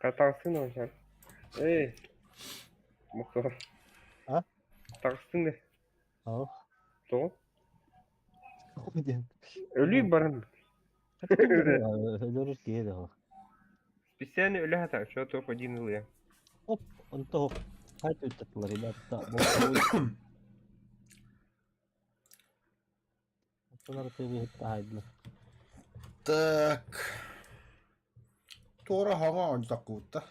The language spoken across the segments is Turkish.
Taksın hocam. Ey, Mustafa. Ha? Taksın ne? Oh. Doğru. Diyen. Ölüyüm barın. Taktım da Öyle. ölürüz diye de o. Bir sene öyle hata. Şu top один ılıyor. Hop. Онто хоп. Хайт өттүлөр, ребята. Болсо Антонар төбе хитта хайдлы. Так. Тора хага он такута.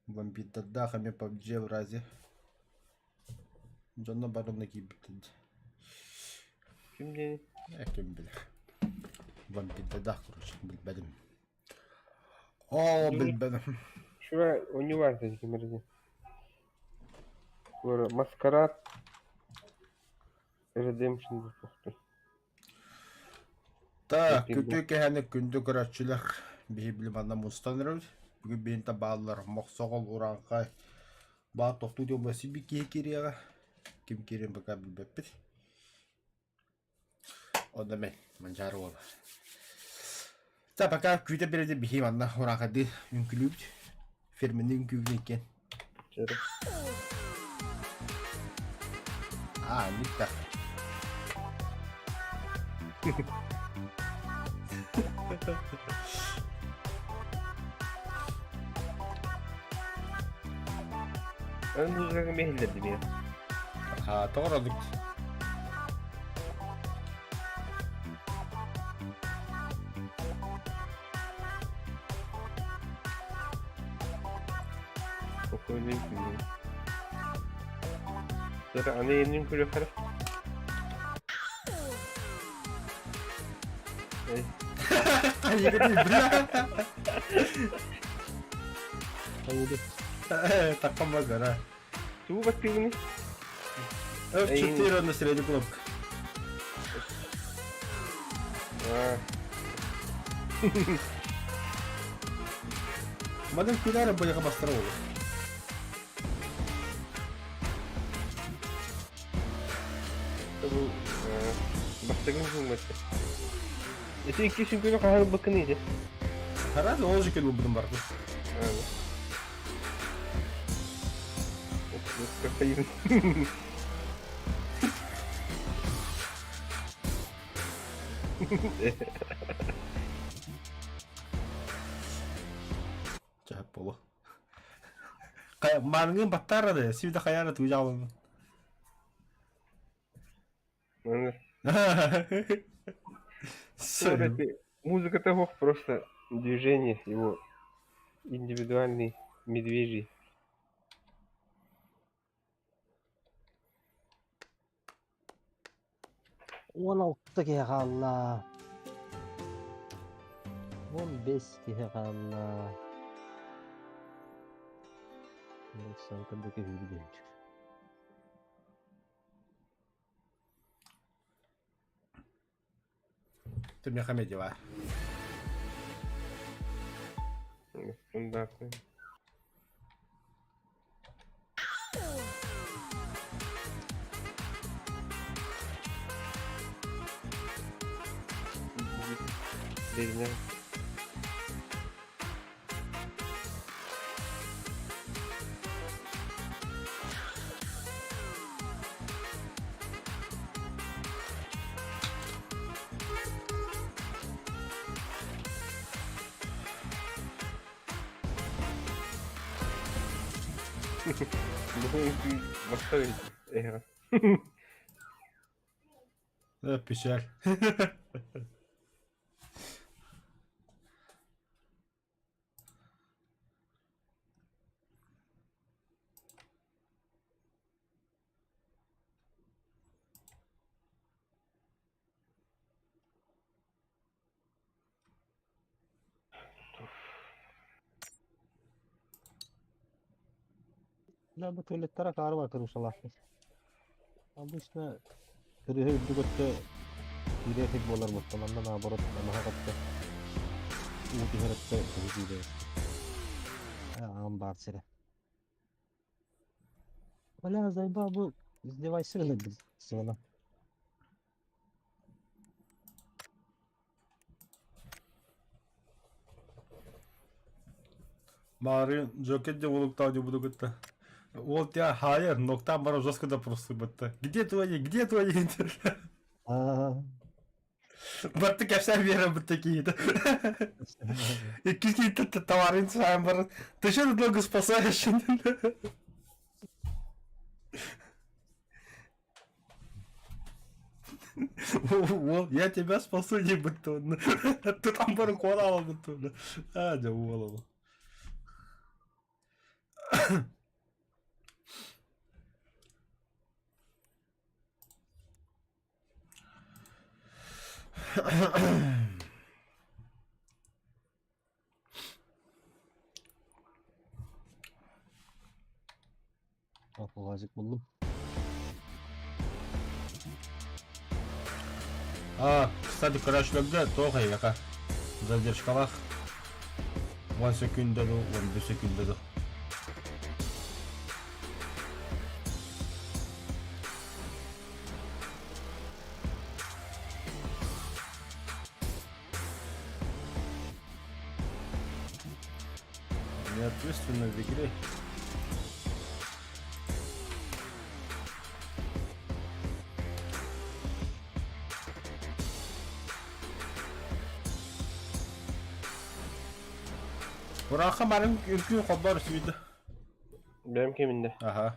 Вампит да хаме PUBG в разе. Жонна барына кибиттен. Şimdi Kim bilir. Vampirde da kuruş bilmedim. Oo bilmedim. şuraya oyunu var dedi kimirici. Böyle maskarat Redemption diye. Ta kötü kehane kündü kıraççılar. Bir bilim anlam ustanırız. Bugün benim de bağlılar. Moksogol urankay. Bağ tohtu diyor basi bir kiye kiriya. Kim kirin baka bilbepir. O da ben. Mancar ola. Ta baka küte bir de bir anla urankay değil. Ünkülüp. Firmenin küvneyken. Şöyle. Aa nitta. Ben bu uzakın bir helledim ya. Ha doğradık. Çok öyle şimdi. Zaten ana yemin kuruyor para. Ey. Hayır değil bırak. Haydi. Takamaz ha. Tuğ bak birini. Öf çıtır onu sıraydı kulak. Ha. Madem kulara boya bastıra olur. Bu baştakini bulması. Ese iki kişinin kuyruğu kahanın bakın iyice. Herhalde olacak ki bu bunun vardı. Yani. Kafayı. Jahat bolu. Kayak mangın batar da sivda kayara tu jawab. Yani. Sorry. Музыка того просто движение его индивидуальный медвежий. 16 kere kaldı. 15 kere kaldı. Sanki hüyü genç. Tüm yakamedi var. Стандартный. Деревня. Ну, поставить. Öpüşer. Да, bu tuvaletlere karı bakır usalak. Обычно кырыһы үрдүгөттө үйрәтик болар мытталанда наоборот амаха катта ути хәрәттә үдүдә. Ам бар сире. Валя зайба бу издевайсы гына бир сыгына. Марин Джокет де улуктау не буду гытта. Вот я хайер, ноктан бара жестко да просто бытта. Где твои, где твои? Бытта кәпсәр берем бытта кейді. Икки товарын сайын барын. Ты что тут много спасаешь? Вот, я тебя спасу, не бытон. Ты там барын қорал бытон. А, да, уолал. Afogacık buldum. Кстати, крашлögde тоғы яқа. Задержкалақ. 10 секундда да, 15 секундда да. Неответственно в игре. Burak'a benim ülküyü kodlar üstüydü. Benim kiminde? Aha.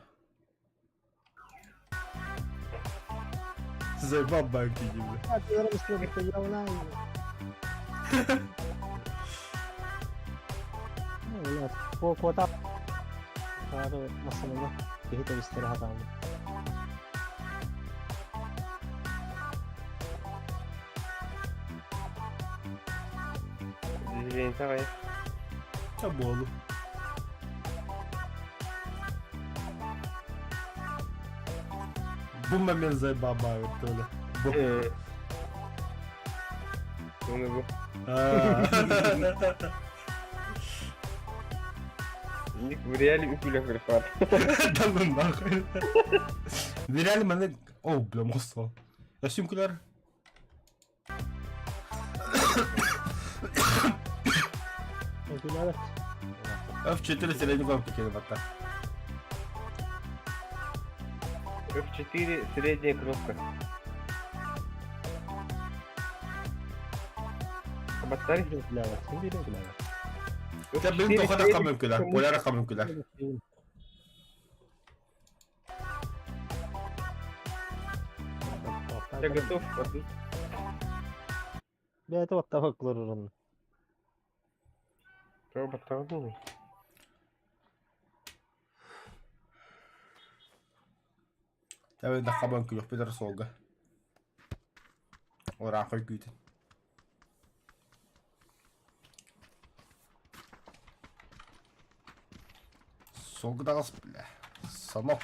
Size belki gibi. Hadi yarım istiyorum. Yavrum. Evet. Bu kota. Abi masalında bir de istirahat aldım. Diziliğin sarayı. Tabi oğlum. Bu memeze baba evet öyle. Bu. Bunu bu. Ник в реале упилях грифат. Tamam bak. Viral bende... Oh bile mostra. Ya simkular. Evet. F4 средний гонки кидает так. F4 средняя кнопка. Кабаттарь? Bilmiyorum. Sen bilmiyorum. Ya benim toka da kamyon külah. Polara kamyon külah. Я готов. Подуть. Bir de hatta haklar oranı. Battardın mı? Ya benim de kamyon külah. Bir de solga. Oraya koy güydü. Solga da gaz bile. Sanok.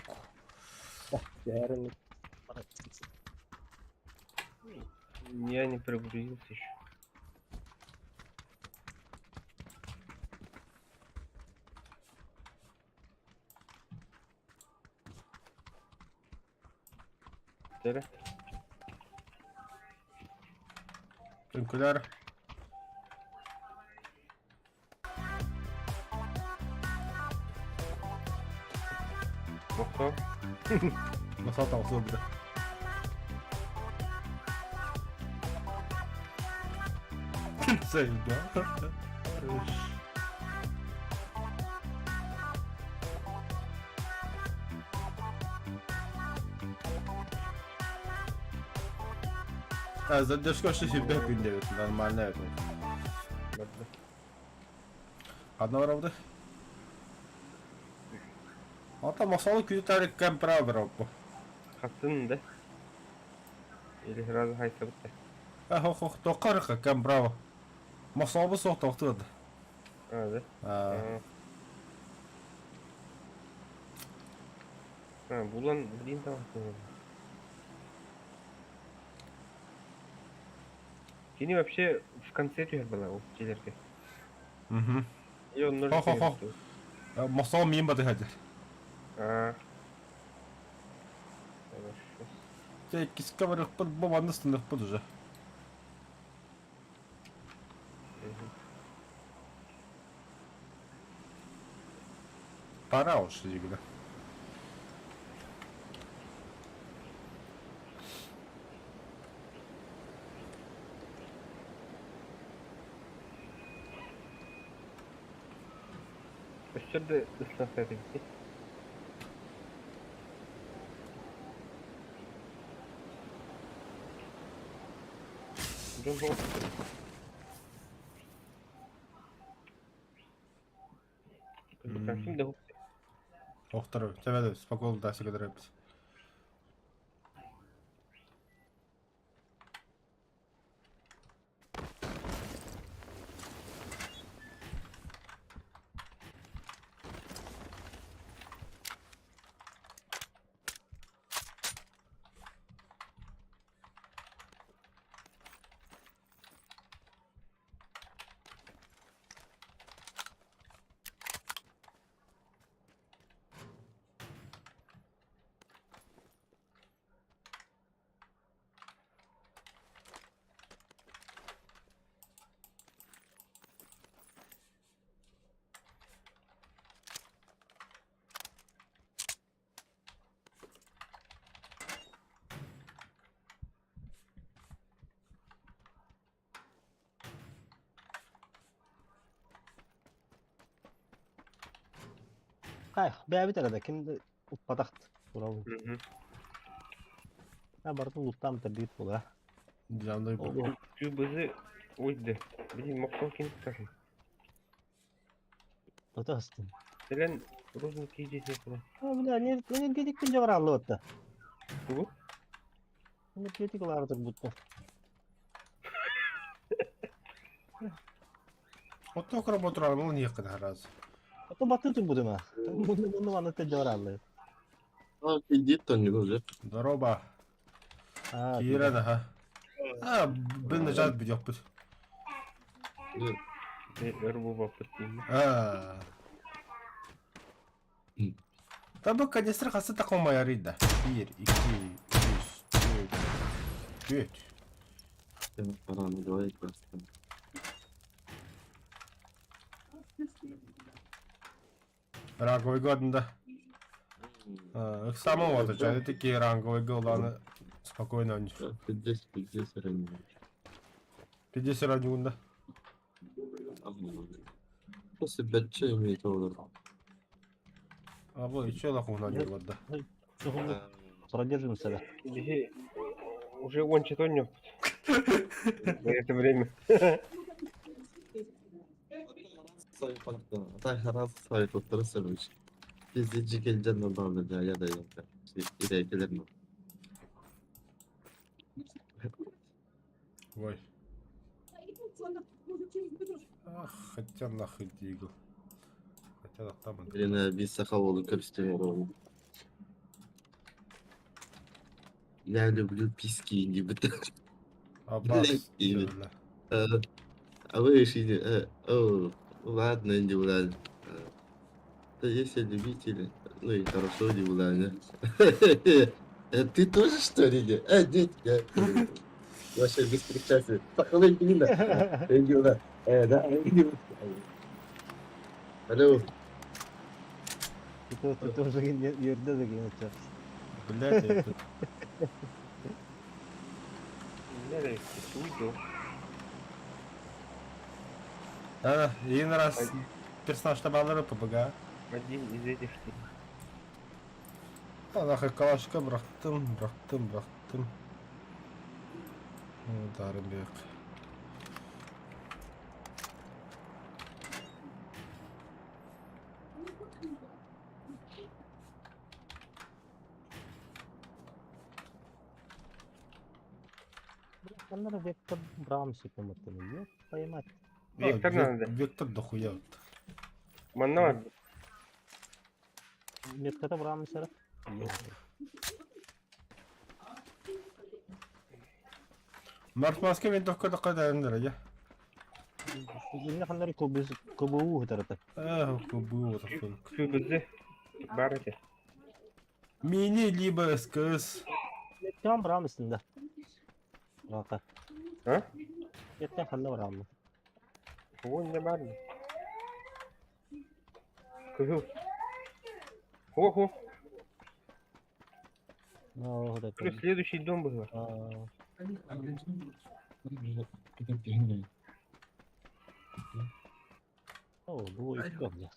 Yarın. Я не прогрузился еще. Tere. Ünküler. Mokto. Nasıl tavsiye bir de. Sevdi ha. Ha, задержка ще си бях günde нормально это. Одна правда. Ата масалы күзі тәріккен правда раббы. Хаттın da. Или сразу хайса бітті. Хох, тоқарықа кәм право. Масалы соқ тоқтырды. А, да? Булан, блин, там. Кини вообще в конце тюрь была у телерки. Угу. И он ножик. Хох. Масалы миім бады хәдер. Хорошо. Те киска барық бұд, бұл аңды сындық бұд уже. Para olsun gibi. Aşırı ıslasaydı gitti. Biraz olsun. Bakalım şimdi hop. Охтар, тебе спокойно да сега дрепс. Kay, bir tane şimdi utpadak. Bravo. Hı hı. Ha barda uluttan bir büyük bu ha. Canlı bu. Oldu. Şu bizi uydu. Bizim mokson kim tutar? Öte hastım. Selen Rozun TC'si falan. Ha bir de ne dedik bince var Allah öte. Bu? Ne dedik vardır bu. Отто работрал, не kadar раз. Öte batırdın bu deme. Bunu anlatınca var Allah. 아, 이랬던 이거죠? Здорово. Ha. Kira da ha. Ha, ben de jad bir yapıp. Erbu vapıt değil mi? Ha. Tabii kanistr hası takılma yarıydı. 1, 2, 3, 4, 5. 바람이 너의 같은. Rangoy godunda. Само вот, это такие ранговые голаны. Спокойно они. 그제 사람이. 50 ранжугунда. 혹시 몇 점이 더 А вот еще лохуна не года. Şuhunu продержим себя. Bizi уже он читон не в это время. sayfakta da her sayfa tuttururmuş. Fizici geleceğin normalde ya da yok. İleri gelir mi? Ой. Ах, хотя нахуй дигу. Хотя да там. Birine bir sakal oldu karıştırıyor oğlum. Я люблю писки gibi. Аббас. Или- Öyle. А вы решили, о, ладно, Дюлан. Да если любители, ну и хорошо, Дюлан. Ты тоже что ли? Нет, я вообще без причастия. Такого не видно. Дюлан. Да, Алло. Ты уже yerde de giyineceğiz. Блядь, это... Nereye gitti? Uydu. А, один раз персонаж табалары PBG. Один из этих что ли. Нахуй калашка бырактым. Дарым бек. Onlara vektör Braum sıkıntı yok. Paymat. Вектор надо. Вектор дохуя. Манна var. Vektörde Braum sıra. Мартмаска винтовка такая дайындыр, Yine kanları kobuğu tarafı. было такое. Şu bizi var ya. Мини либо СКС. Tamam Braum üstünde. Vaka. Ha? Yetten kanlı Braum. Bu ne var mı? Kızıl. Хо-хо. Ну, вот это. Плюс следующий дом был. А, О, bu ilk yok ya.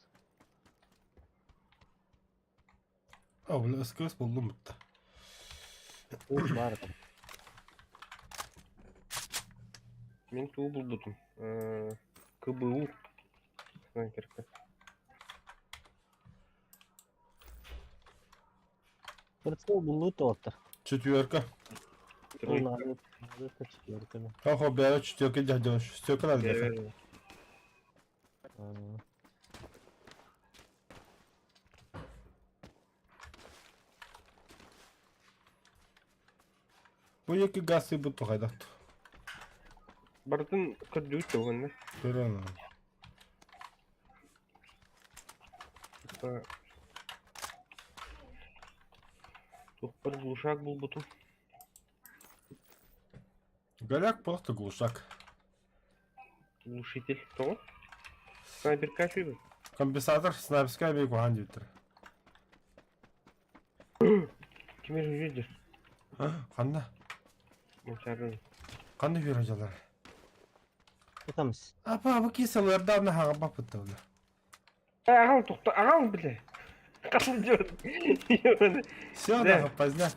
Avul ıskıs buldum bitti. Uç var там. Мен туу булбутум. КБУ. Снайперка. Кырсыл булут отыр. Четверка. Тройка. Это четвертый. Охо, бәрі четверка дядя. Четверка надо. Первая. Bu екі газ бұтты қайдақты. Бардын көрдүгүт болгон да. Көрін. Тухпар глушак булбутум. Голяк просто глушак. Глушитель. Того? Снайперка шуйбу. Компенсатор снайперская бейку хан дептір. Киме жүрдүр? Қанда? Мочарын. Қанда көрі жалар? Tutamız. Апа, бұл кесаларда ана хаға бап бұтты олы. Ағаң тоқта, ағаң біле. Қасым жор. Все, Да. да, поздняк.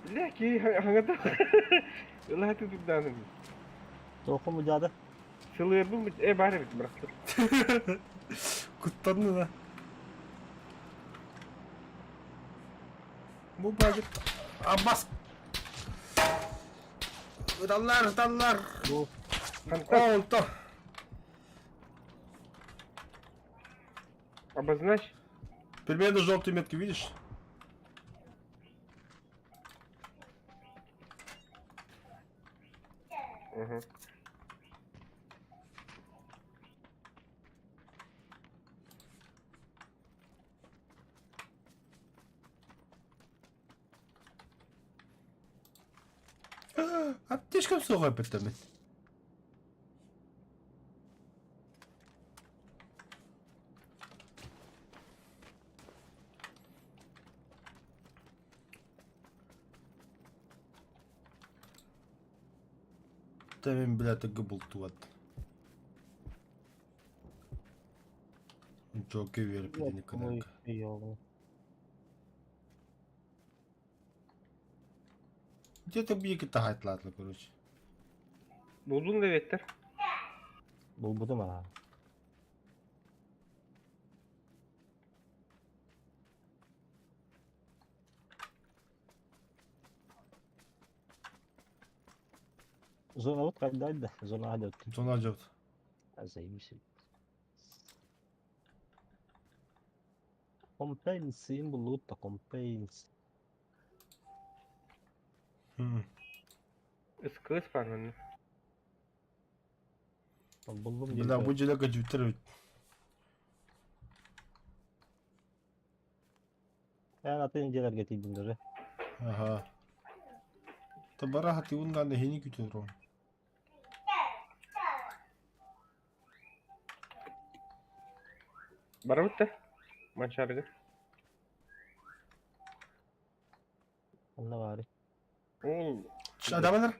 Біле, ки аңада. Ылай тұтып даным. Toku mu cadı? Сылыр бұл бит, бәрі бит, бірақ. Құттанды да. Бұл бәжік. Аббас. Даллар. Bu Олты. Обозначь. Примерно желтые метки видишь? Ага. Аптечкам соғай бітті. Тәмен біләтігі бұл туады. Жоке веріп едені кінәк. iyi Где-то bir iki тағайтлатлы, короче. Buldun da vetter. Bu da mı? Zona вот кайдайды. Zona hadi öttüm. Sonra acaba. Azaymış. Compensing bu loot da compense. Iskıs var bende. Buldum Бля, bu cilek acı bitirir. Yani atıncalar getirdim de. Aha. Tabara hati undan da heni kütür. Bara bitti. Maçargı. Allah bari. Oo. Adamlar.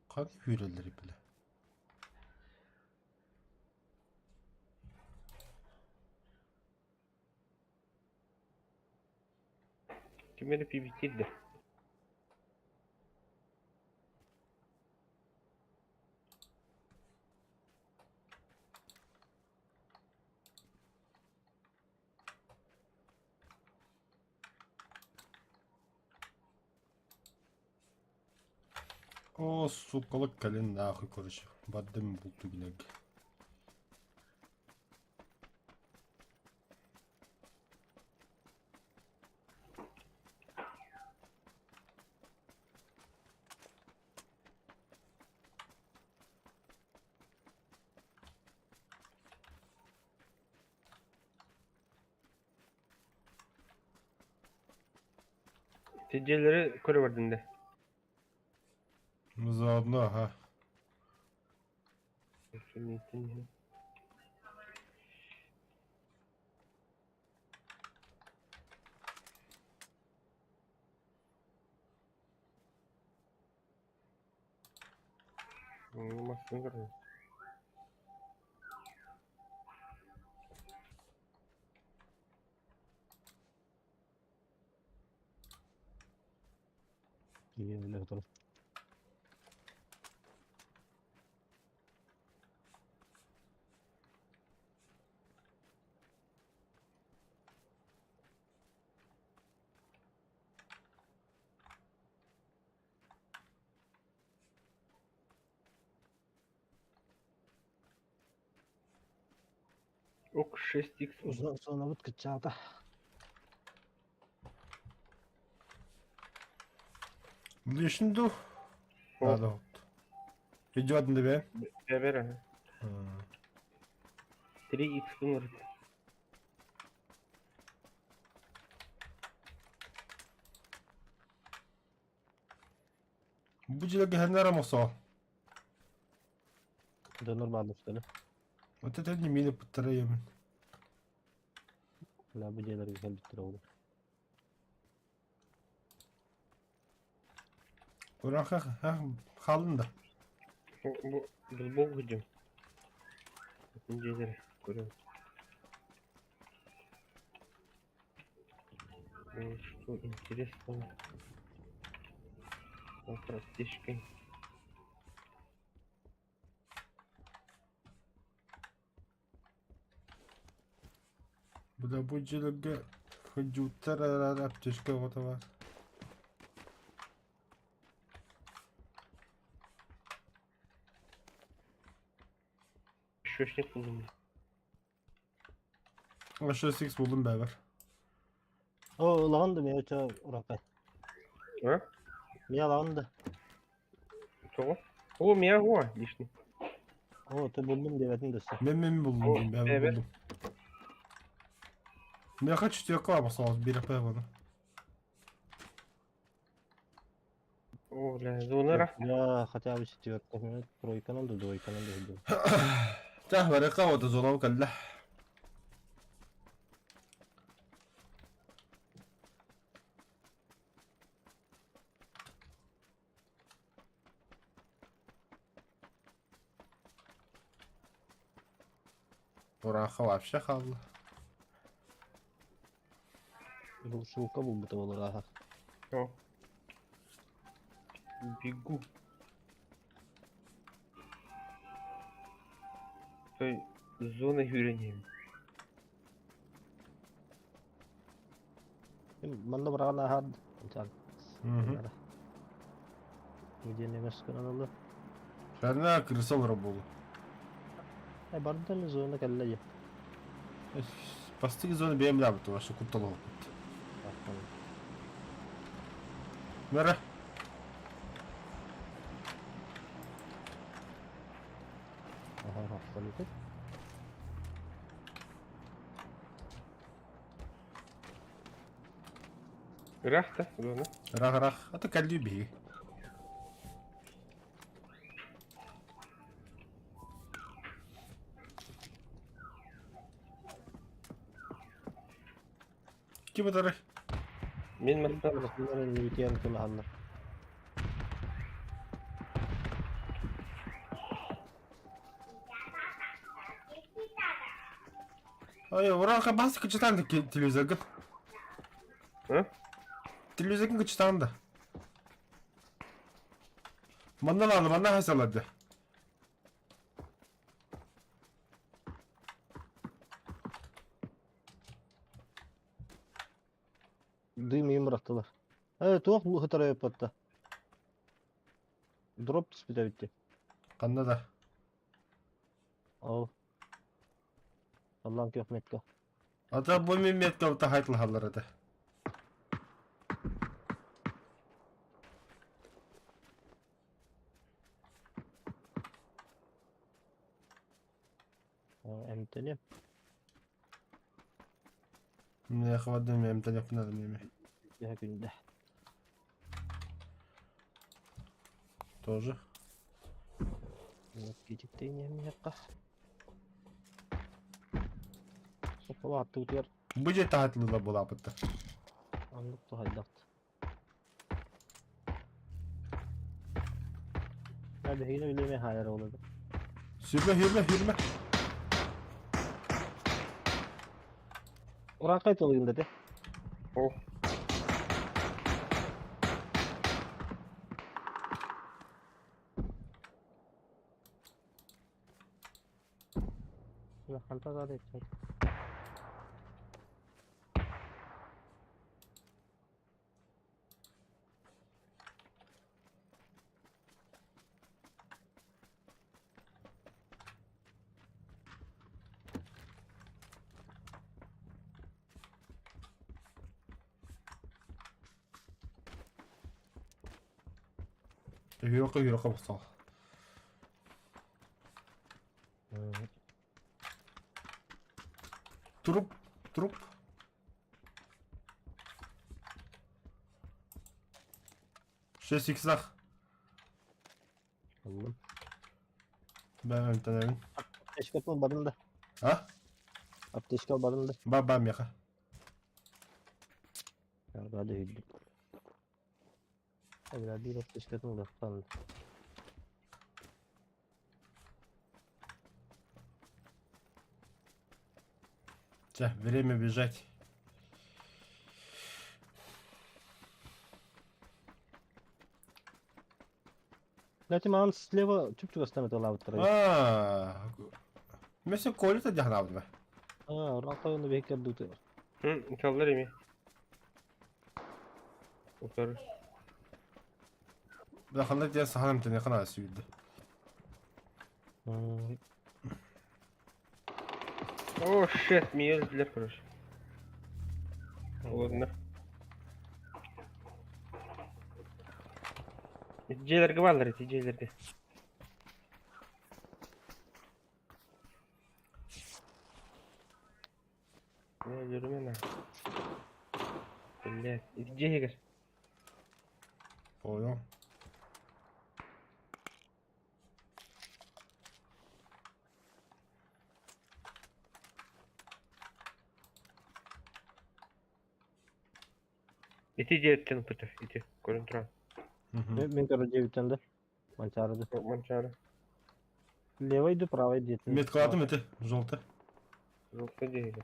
Kan hüreleri bile. Kimleri PvP'ydi. О, сукалык кален нахуй, короче. Баддым булту билег. Tecceleri körü verdin de. Заодно, ага. Kesinlikle. Olmasın görüyor. İyi öyle oturun. Ok 6x oldu. Uzun sonra bit kıçağda. Ne şimdi o? O Hadi oldu. Video adında be. beber ha. 3x var. Bu cilek her nere masa? Dönür bağlı üstüne. Öte tane mini pıttıra yemin. La bu şeyler güzel bitir oldu. Ulan ha kalın da. Bu bul hücum. İkinci görüyorum. Что интересного? Практически. Bu da bu cilek hücutlar arada apteşke vata var. Şöşnek buldum. Aşağı 6 buldum beraber. O lağındı mı ya çağ Urakay? А? Miya lağındı. Кого? О, Миаго лишний. O te buldum diye verdin de size. Ben buldum O, diyeyim ben evet. buldum. Ne kaç istiyor kaba sağ bir yapaya bana. О, бля, зонера. Ya хотя бы четвертый минут. Тройкадан da двойкадан da hücum. Tahvere kavada zolav kalla. Buran havapşa kaldı. Bu şulka bu da olur aha. О. Бегу. Той зона yürüyeyim. Banda bırakan aha. Çal. Hı hı. Videonun meskan aldı. Sen ne kırsa var bu? Ay bardan zona kalla ya. Pastiki zonu benim labıtı var şu kutlu oldu. Nere? Aha hastalık. Рахта зона. Rah ata kalli bir. Kim atar? Мен мастар. Bunların videonun kullanılır. Ay orang ka bas kıçıtan da televizyon. А? Televizyon kıçıtan da. Mandan aldı bana hasaladı. Duymayı bıraktılar. Evet o bu hıtara yapattı. Drop speed'e bitti. Kanada da. Al. Allah'ın kökmetka. Ata bu mimmet kavta haytlı hallara da. Emtelim. Ne yakaladım benim telefonda mimi. Ya günde. Тоже. Evet, geciktiğin yemin yapka. Sopa attı utuyor. Bu je tahatlıla bulapıttı. Anlık da haydaktı. Hadi hile bileme hayal oldu. Hürme. Orhan kayıt olayım dedi. Oh. Ya halta da edecek. Yürü bastı. Trup. Şey siksak. Oğlum. Ben önden evin. Teşkil barındı. Ha? Teşkil barındı. Ben yaka. Ya hadi hile. Hadi bir teşkil oldu. Tamam. Время бежать. Кстати, маған слева чүп өстемет ол ауыттыр. Mesela kolye de hanav mı? Орхан кайында бекер дути. Hı, çaldır emi. Otur. Ben kanlı diye sahanım tane kana sürdü. Oh shit, mi öldüler konuş. Olur ne? Neticelerge varlar neticelerde. Ne yürüme lan. Belli. Neticeye gir. Oyo. Netice ettin pıtı. İti. Görüntüran. Мен короче үтенді. Манчарыды. Mançarı. Левойды, правой дети. Меткалады мete желтый. Yoksa değil.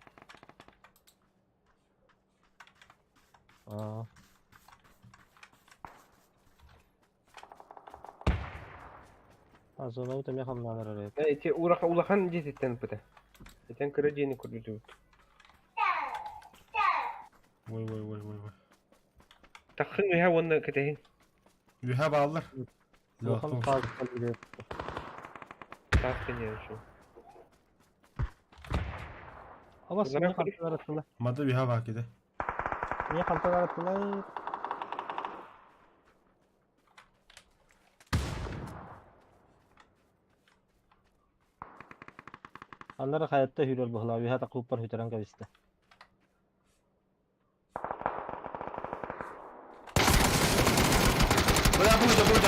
Sonra өте мен хамналар арайып. Ne iti ulakan cesetten pıtı. Iten kıracağını kurdu. Vay. Takın ya onu ketehin. You have alır. Орхан Yok. тазы билет. Taskın yani şu. Ава Bunlara мен konuş. халталар аттылар. Mada you have akide. Мен халталар аттылар. Аннары хаятта хүлөр бахла. Виха тақуппар хүтерен кависте.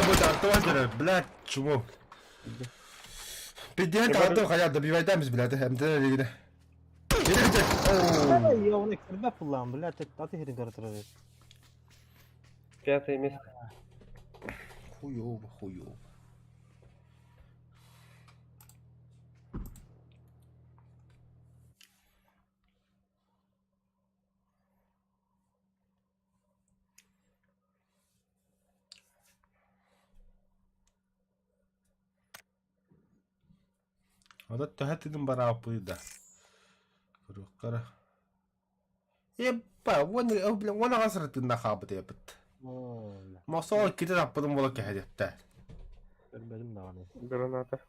Burada. Arkadaşlar. Блядь, чмо. Пидиен kaldı hayal добивайтамыз, блядь, hem de ligine. Gelecek. Ай, я оны кирбе пуллам, блядь, аты херин каратырар. Piyasayı mes. Хуёво. Ада тәһәтидин бара апыйда. Кырыккара. Еппа, вона гасыртында хабыт япыт. Мосо ките апыдым бола кәһәдәттә. Görmedim daha ne. Granata.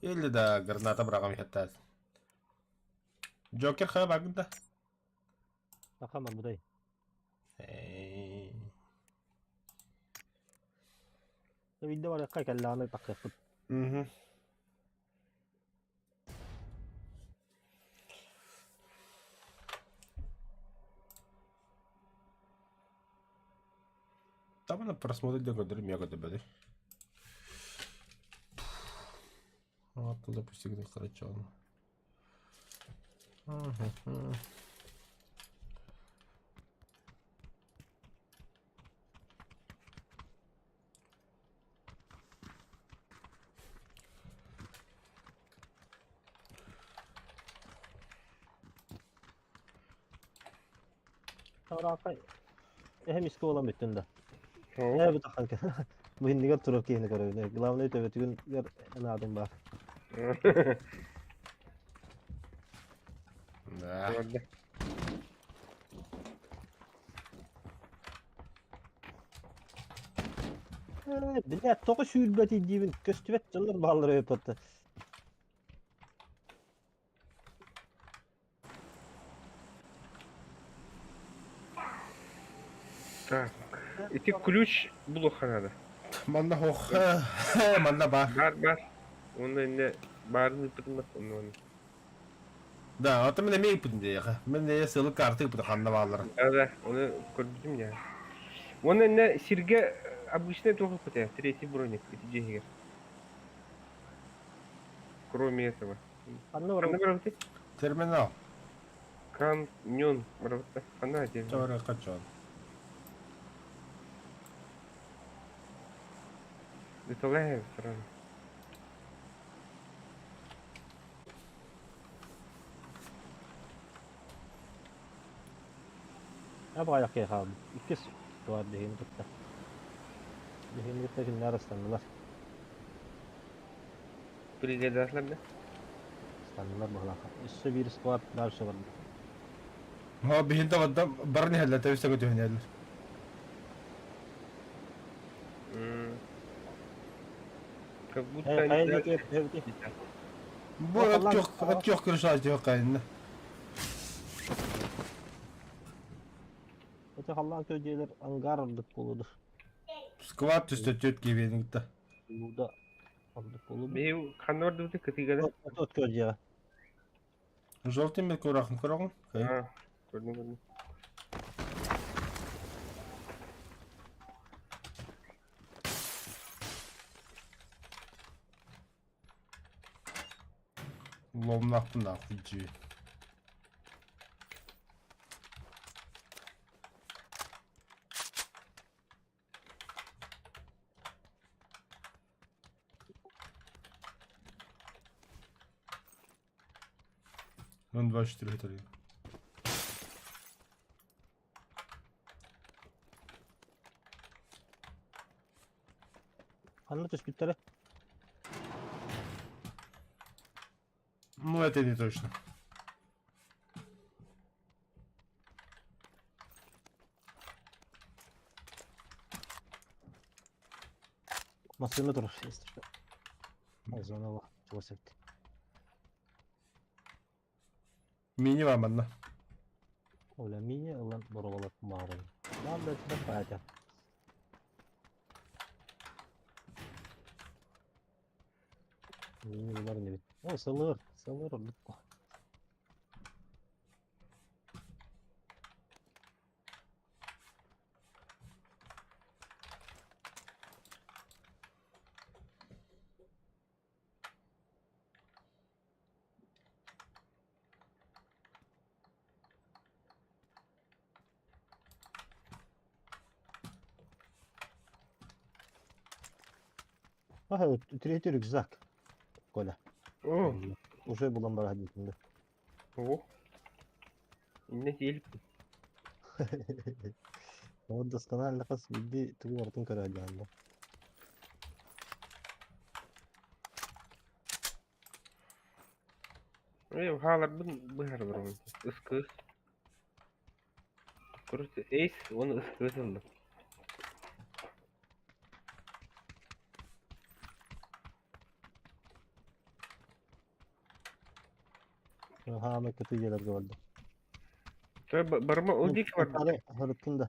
Елде да граната брагам хәтта. Джокер хә багында. Bakamam buday. Video var ya kellanı takıp. Там на просмотре для года мега добавили. Оттуда пусть где короче. Sonra hem iski olan bütün de. Oo. Ne bu takan ki? Bu hindi gar turup kiyini görüyor. Ne glavne töbet gün gar en adım var. Да. Orada. Bir de toku sülbeti dibin köstübet canlar bağları öpüttü. Так. Эти ключ блоха надо. Манда хох. Манда ба. Бар. Onun eline barını yıpratmaz onu. Да, вот мен эмей ипин дияга. Мен де сылы карты ипин ханда баллар. Да, onu gördüm ya. Onun eline sirge обычный только хотя третий броник, эти деньги. Кроме этого. Anne var. Она работает. Терминал. Каньон работает. Она отдельно. Товары качан. Это лайв сразу. Ne bu ayak yıka abi. İkisi var dehin gitti. Dehin gitti ki nerede standılar? Бригадасlar da. Standılar bu halaka. Üstü bir squad daha bir şey var. ها بهين تبدا برني هلا تبي تسوي هنا. Как будто Hey, они hayal даже et evde. Bu et yok kırışaj diyor kayın. Öte Allah'ın köyceğler angarlık buludur. Сквад üstü tüt gibi gitti. Burada aldık buludur. Benim kan orada bir kategoride. Öte köyceğe. Желтый мел курахын курагын. Ha, gördüm. Ломнақтың да құйчы. Он 24 гитари. Anlat üskütleri. Ну, это не точно. Masını durur. Az ona bak. Çok sevdi. Мини var bende. Öyle mini olan boruvalar mağarayı. Lan da içine koyacağım. Mini bunların gibi. O sılır. Sılır olduk. Aha, tretий рюкзак. Коля. О, Уже bulan var hadi şimdi. о. Yine gelip. O досконально кыз bildi тыгы бартын көрөдү анда. Halar bıhar var onun. Iskız. Kurusu Ace onu ıskız oldu. Ha me kötü yerler gördüm. Tabi barıma öldük var. Hani hırıttında.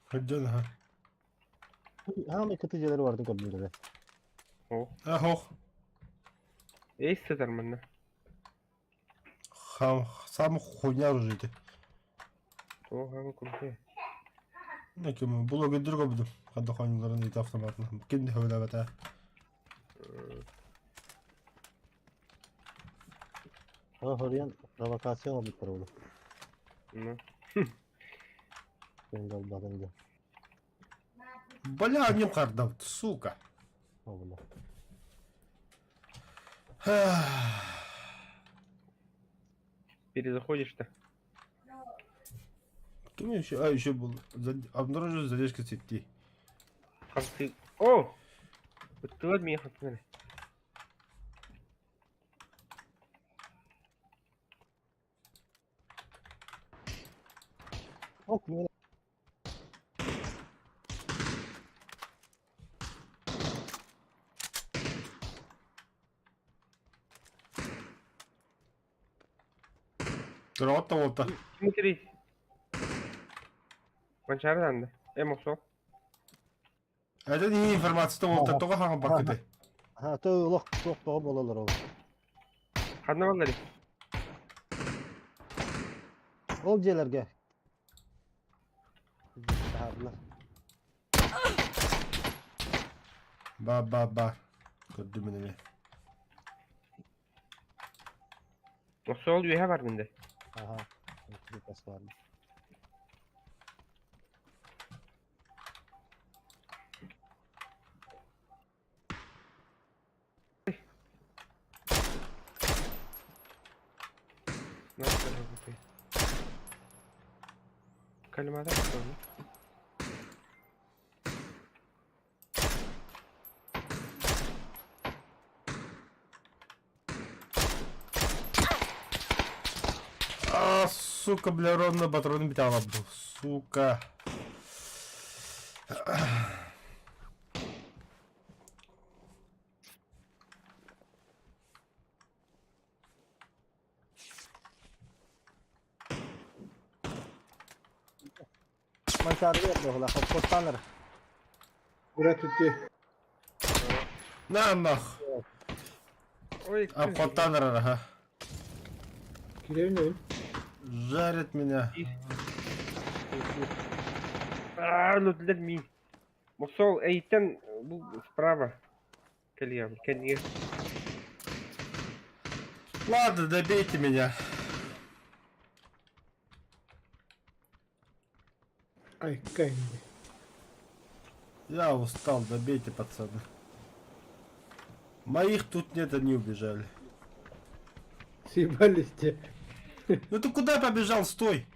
Hadi ha. Ha me kötü yerler vardı gördüm. O. Ha hoch. Ace satar bana. Сам хуйня ружите. O hangi kurusu? Ne ki bu blogu durga buldum. Hadi hangilerin iti автоматına. Kendi havle bata. Horiyan provokasyon oldu tarafı. Ну. Ben de olmadan da. Бля, не кардав, сука. Oldu. Перезаходишь-то. Кем еще? А, еще был. Обнаружил задержка сети. Как ты... О! Вот ты от меня хотел. Ok, mira. Грамота болта. Дмитрий. Кончардан да. Эмосо. Это не информация болта. Тоға хаңа бакыды. Ha, tığlık çok doğru bolalar olur. Хадна валари. Ol celerge. Daha Ба. Gördüm beni. Nasıl oluyor ha var bende. Aha. Bir pas vardı. Nasıl oluyor? Kalimada mı oluyor? А, сука, бля, ровно патроны битала был. Сука. Mançarı verdi ola. Kostanır. Bura tutti. На нах. Ой, А потанер, ага. Girelim dedim. Жарит меня. ну для мин. Мусол, эйтен, bu справа. Кальян, конечно. Ладно, добейте меня. Ay kayındı. Я устал, добейте, пацаны. Моих тут нет, они убежали. Съебались те. Ну ты куда побежал? Стой!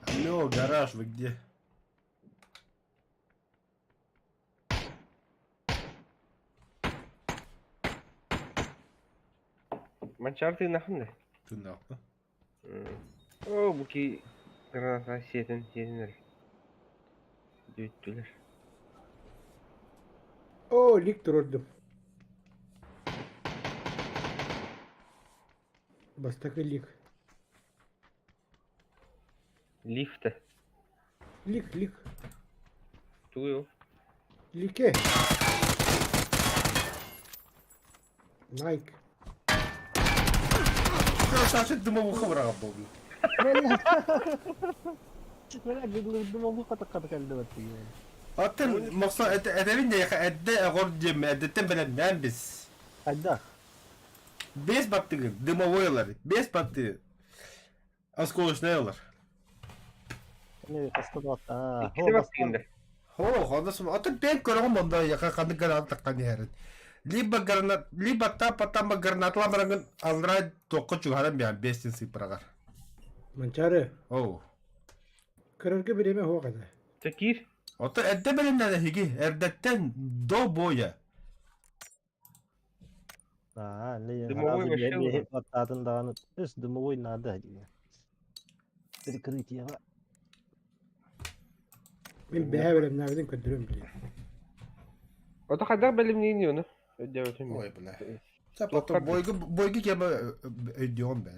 Алло, гараж, вы где? Mançartı nakın Ты нахуй. O bu ki granata siyeten siyetenler. Düğüttüler. Oo lig durdum. Bastakı lig. Lifte. Lig. Tuğuyor. Lig'e. Nike. Красавчик дымовуха врага был. Böyle gıgılırdım o kadar kadar elde etti. Атын мақса әдәбин дә әддә әгор дем әдәттән белән мән без. Hayda. Без баттыгы дымовойлар, без batты. Осколочныйлар. Ne kasta da attı. Ha. İkisi bak şimdi. Хо, хоносым. Атын бен көргөн монда яка канды гранат таккан ярын. Либо тапа гранатламарың алра тоққа чугарам бян бестин сыпырагар. Mançarı. Оу. Kırırgı birime o kadar. Tekir. Ото әддә белән дә һиги, әрдәттән до боя. Ha, ne Дымовой harazi вообще bir уже. hep attadın dağını. Üst dımovой надо. Bir kritiye var. Ben behe verem nereden kötürüm bile. O da kadar benim ne iniyor ne? Ödevletim Ой, ya. бля. Та потом бойга кеме өйдөн бе.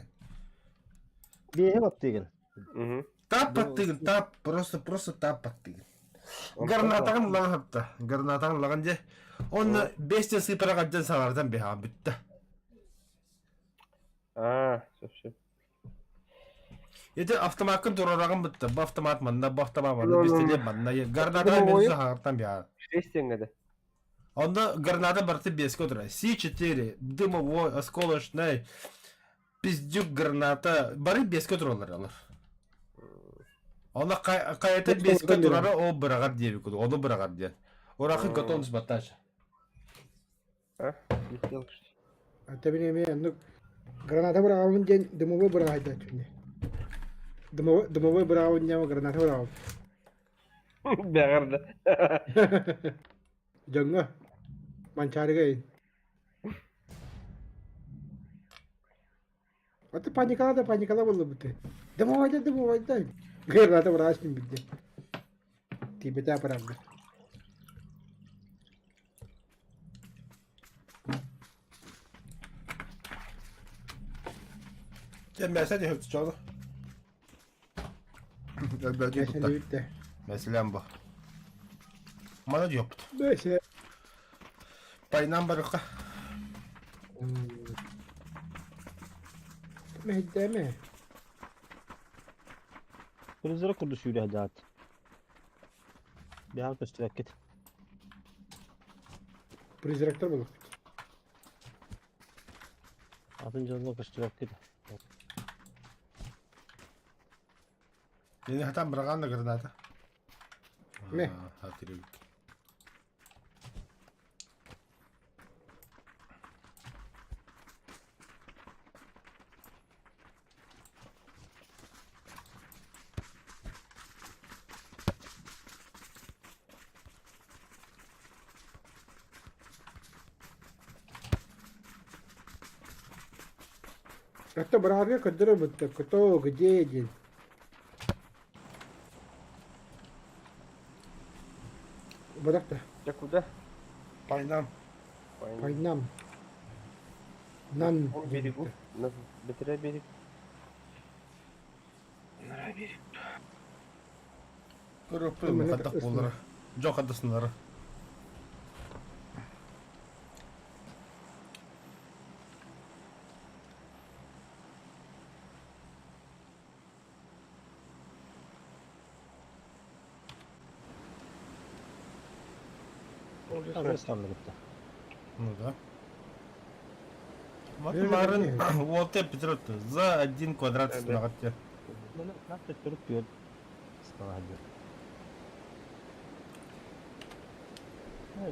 Bir hep attı. Hı hı. Тап паттыгын, тап, просто тап паттыгын. Гарнатагын лаган хапта. Гарнатагын лаган же. Онны 5 сыпыра гаджан савардан бехан битті. Совсем. Ете автоматтын турарагын битті. Бу автомат манна, бу автомат манна, бестеле манна. Гарнатагын менсі хағыртан бехан. 6 теңгеде. Онда граната барты без котра. С4, дымовой, осколочный, пиздюк граната. Бары без котра олар алар. Онда кайты без котрары о бырагар деби коду. Оны бырагар ден. Орахы готовность баташа. Летел что. Hatta benim yani granata bırakın diye dımova bırakaydı şimdi. Dımova bırakın diye granata bırakın. Бәғірді. Jonga. Mançarı gayın. Hatta panikala buldu bitti. Dımova. Granata bırakın bitti. Tibet'e bıraktı. Sen mesela de hepsi çaldı. Belki Geçen de bitti. Mesela bu. Bana yaptı. Neyse. Payından baraka. Mehdi mi? Kırızlara kurdu şöyle hadi. Bir halk üstü vakit. Prizoraktör bulduk. Atınca onu kıştı vakit. Yeni hatam bırakan da granata. Ne? Hatırlıyorum. Это бравия, который вот кто где один. Бırak da. Я куда? Payından. Пойдем. Нан. Он берегу. На Бетре берег. Нара берег. Görüp Ama ne kadak ısınır. bolları. Çok adısınları. Kırgızistan'da gitti. Ну да. Вот Верно, Марын верно. вот эпизод за 1 квадрат Да. снагатте. Bunu nasıl tutup diyor. Sana hadi.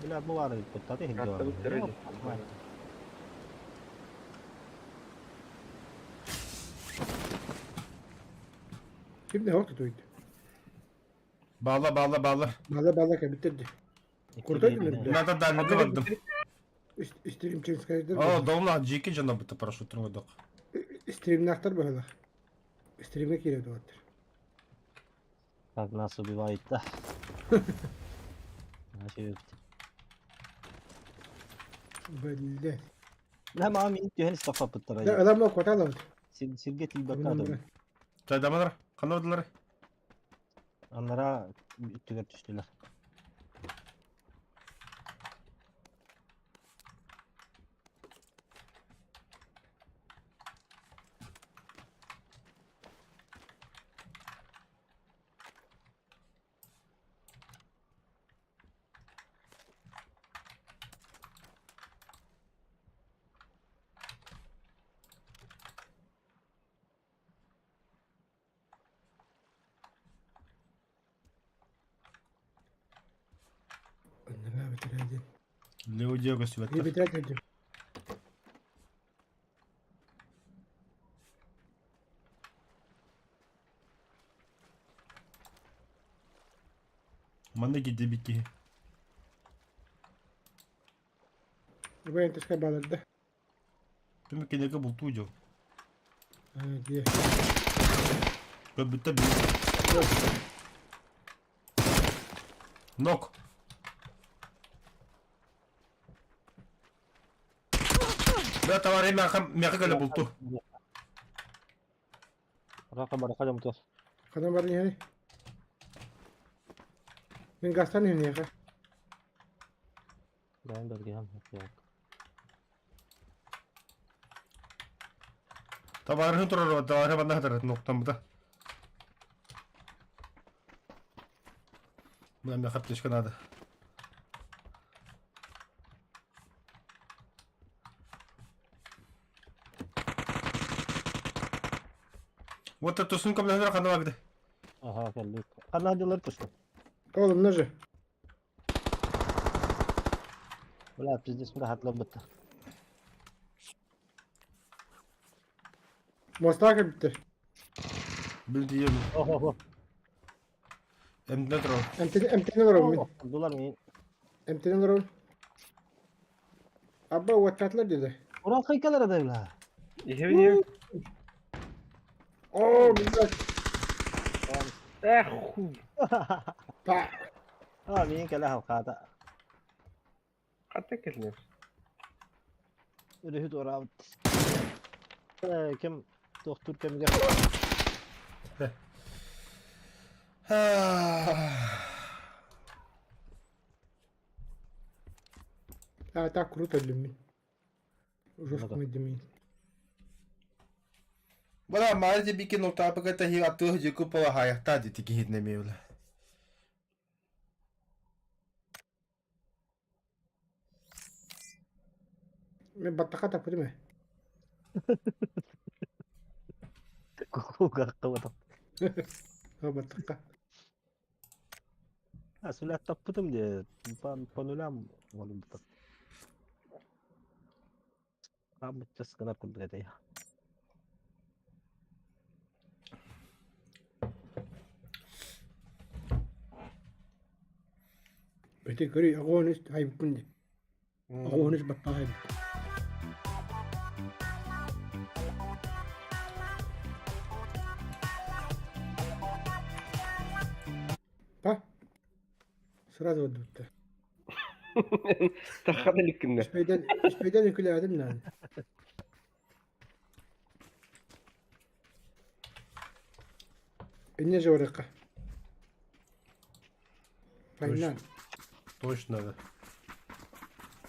Bile bu var bir tadı hindi var. Hatta bu terörist. Şimdi hava tutuyordu. Bağla. Bağla ki bitirdi. Kurtardı mı? Надо дальний кладым. Stream için skaydı. О, давно жеке жана быты парашютын ойдық. Stream'ini aktar bakalım. Stream'e giriyordu vardır. Bak nasıl bir vahit da. Her şey bitti. Belli. Ne mami ilk henüz kafa pıttara Da ya. adamla kota alamadı. Sirget il bakalım. Çaydamanlar, kanırdılar. Onlara üttüler düştüler. Onlara bitirdin. Leo Diego Bir Süvetler. bitirdin. Manda gitti biki. Bu entiska bağladı. Tüm kendine bultu ucu. Ha diye. Köbütte bir. Nok. Ben tavarayım meka göle bultu. Raka baraka da mutas. Kadın var yani. Ben gastan yani ya. Ben bölgem yok. Tabarını turar, tabarı bana kadar noktam bu da. Ben bir kaptış kanadı. Vata tosun kabla kadar kandı vakti. Aha geldik. Kanadyaları tutsun. Oğlum nerede? Ulan biz de şimdi hatla bitti. Mustafa bitti. Bildiğim. Oh oh oh. Emde turar. Emtini var oğlum. Oh, dolar mı? Emtini var oğlum. Abba WhatsApp'lar dedi. Ulan kaykalar adayım la. İyi. Oo millet. Hu. Pa. Ah, miyin kala havkada. Hatta kesinler. Rühüt oravet. Kim doktor kim gel. Ha ta kurut öldüm. Ужас медимин. Bana maalesef bir nokta apakata hi atı jiku pala hayata di tiki hitne mevla. Ben battaka tapır mı? Kuku gakkawatak. Ha battaka. Ha sulat taputum dia. Panulam walum tak. Kamu cas kena kudret ya. Öte görü ağonuz hayıp kundi. Ağonuz batta hayıp. Pa. Sırada oldu bitti. Takada likinde. İspeyden yükledim lan. İnne joraka. Aynen. Точно да.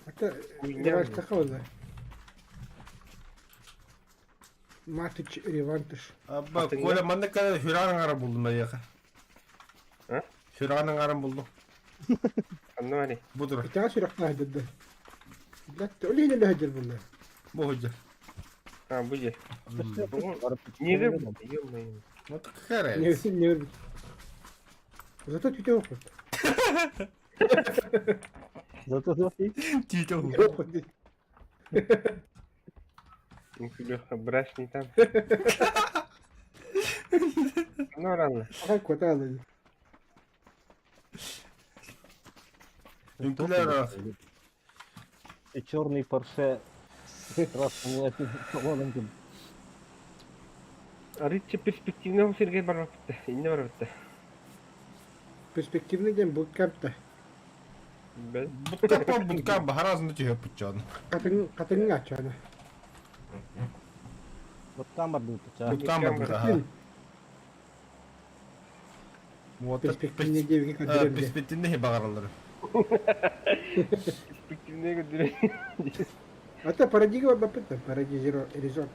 Hatta yavaş taka oldu. Matiç revantaj. Abba Atın kola manda kadar hüranın aram buldum ben ya. Ha? Hüranın aram buldum. Anladın mı? Budur. Bir tane sürekli hadi. La öyle yine lahacır bunlar. Bu hoca. Ha bu ye. Niye Niye gel? gel? Yiyorum. Вот какая Ne разница? ne ne. Zато tüte okut. Zато zoti. Титя. Okut. Леха, брашни там. Ну, рано. Aha kota alıyor. Юнкулера. Черный Порше. Расположен. Аритче перспективного Сергей Барбатта. İnne Barbatta. Perspektifini de bootcamp'ta. Ben. Будка харазны тихо пучан. Katını aç yani. Bakkan var bu bıçağı. Будка burada. Вот Perspektifini diye bir kadar. перспективный багарлар. Perspektivine götürüyor. Hatta paradigi var bakıp da paradigi resort.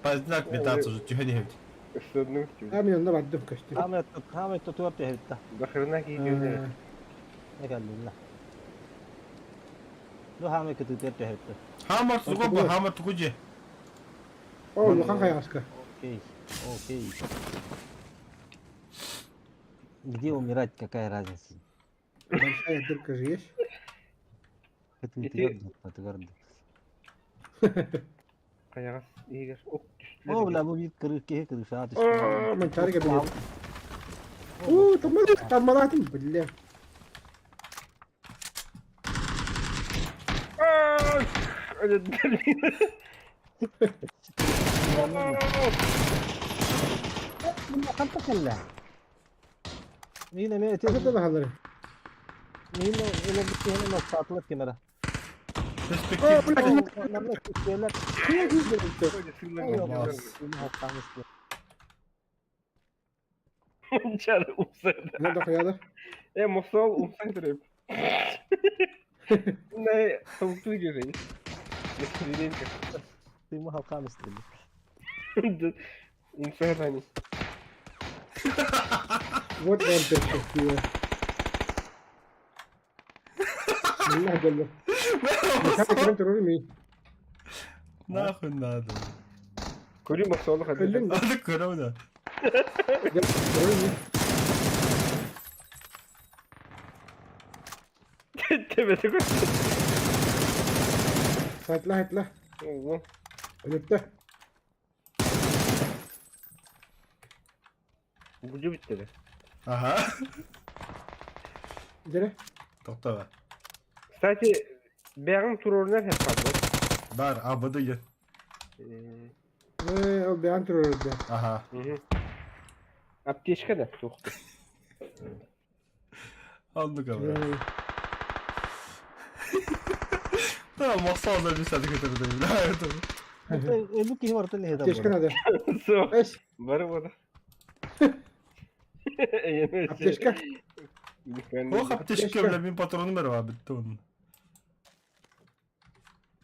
Поздняк метаться уже тихо не хевт. Isırdım ki. Hemen onda vardım kaçtı. Ahmet tutuyor diye hepte. Bakırına gidiyor. Ne geldi la? Lu Ahmet tutuyor diye hepte. Хамар сугоба хамар тугuje. O lukan kayaska. Окей. Где умирать, какая разница? Большая дырка же есть. Это И твердо. Kayağız iyi gel. Ok düştüler. О, бля, bu bir kırık ki kırık saat işte. Aa, ben tarih yapıyorum. Oo, tamam attım. Billah. Aaaa! Öyle deli. Bu ne kanka kella? Yine mi Nasıl da eti? bahaları? Yine öyle bir şey hemen satılık kamera. Перспектив. Onlarla şeyler. Öyle sırlar Yok, gidiyor. yine hastamış bu. Çarı umsaydı. Ne dokuyadı? Mosol umsaydı hep. Ne tavuklu göreyi. Ne kırıyım ki. Duyma halkan istedim. Umsaydı hani. Вот вам перспектива. Billah geldi. Mükemmel terörü mü? Nahun надо. Көрüyor Mosol'u hadi. Öldün mü? Hadi korona. Gel, terörü mü? Tepede koş. Haytla haytla. Allah. Ölüpte. Gücü bitti de. Aha. Gene. Tokta var. Kстати, beğen turorlar hep kaldı. Var abada gel. O beyan terörü de. Aha. Hı. Apteşka da yoktu. Aldık ama. Ee, Tamam masal da bir sadık getirdim. Hayır Elbuk ki var ne hedef Apteşka var. ne de? So. Eş. Var o da. Yeni Apteşka. O kapteşke bile bir patronum var abi bitti onun.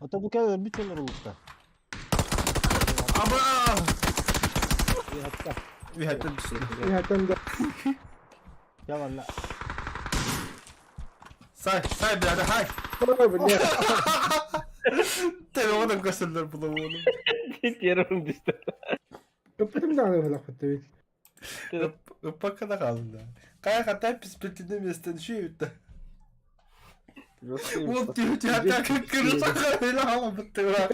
Ata bu kadar bir tane olursa. Aba! Hatta Bir hatta bir şey. Nihayetten de. yalan la. Say birader hay. Bana bu ne? Telefonun kasırlar bulamadım. Yarım düştü. Öptüm de anı laf etti. Uppakada kaldım da. Kaya kata pispetinde mesten şu yutta. Вот тебя как крыса öyle alamadık var.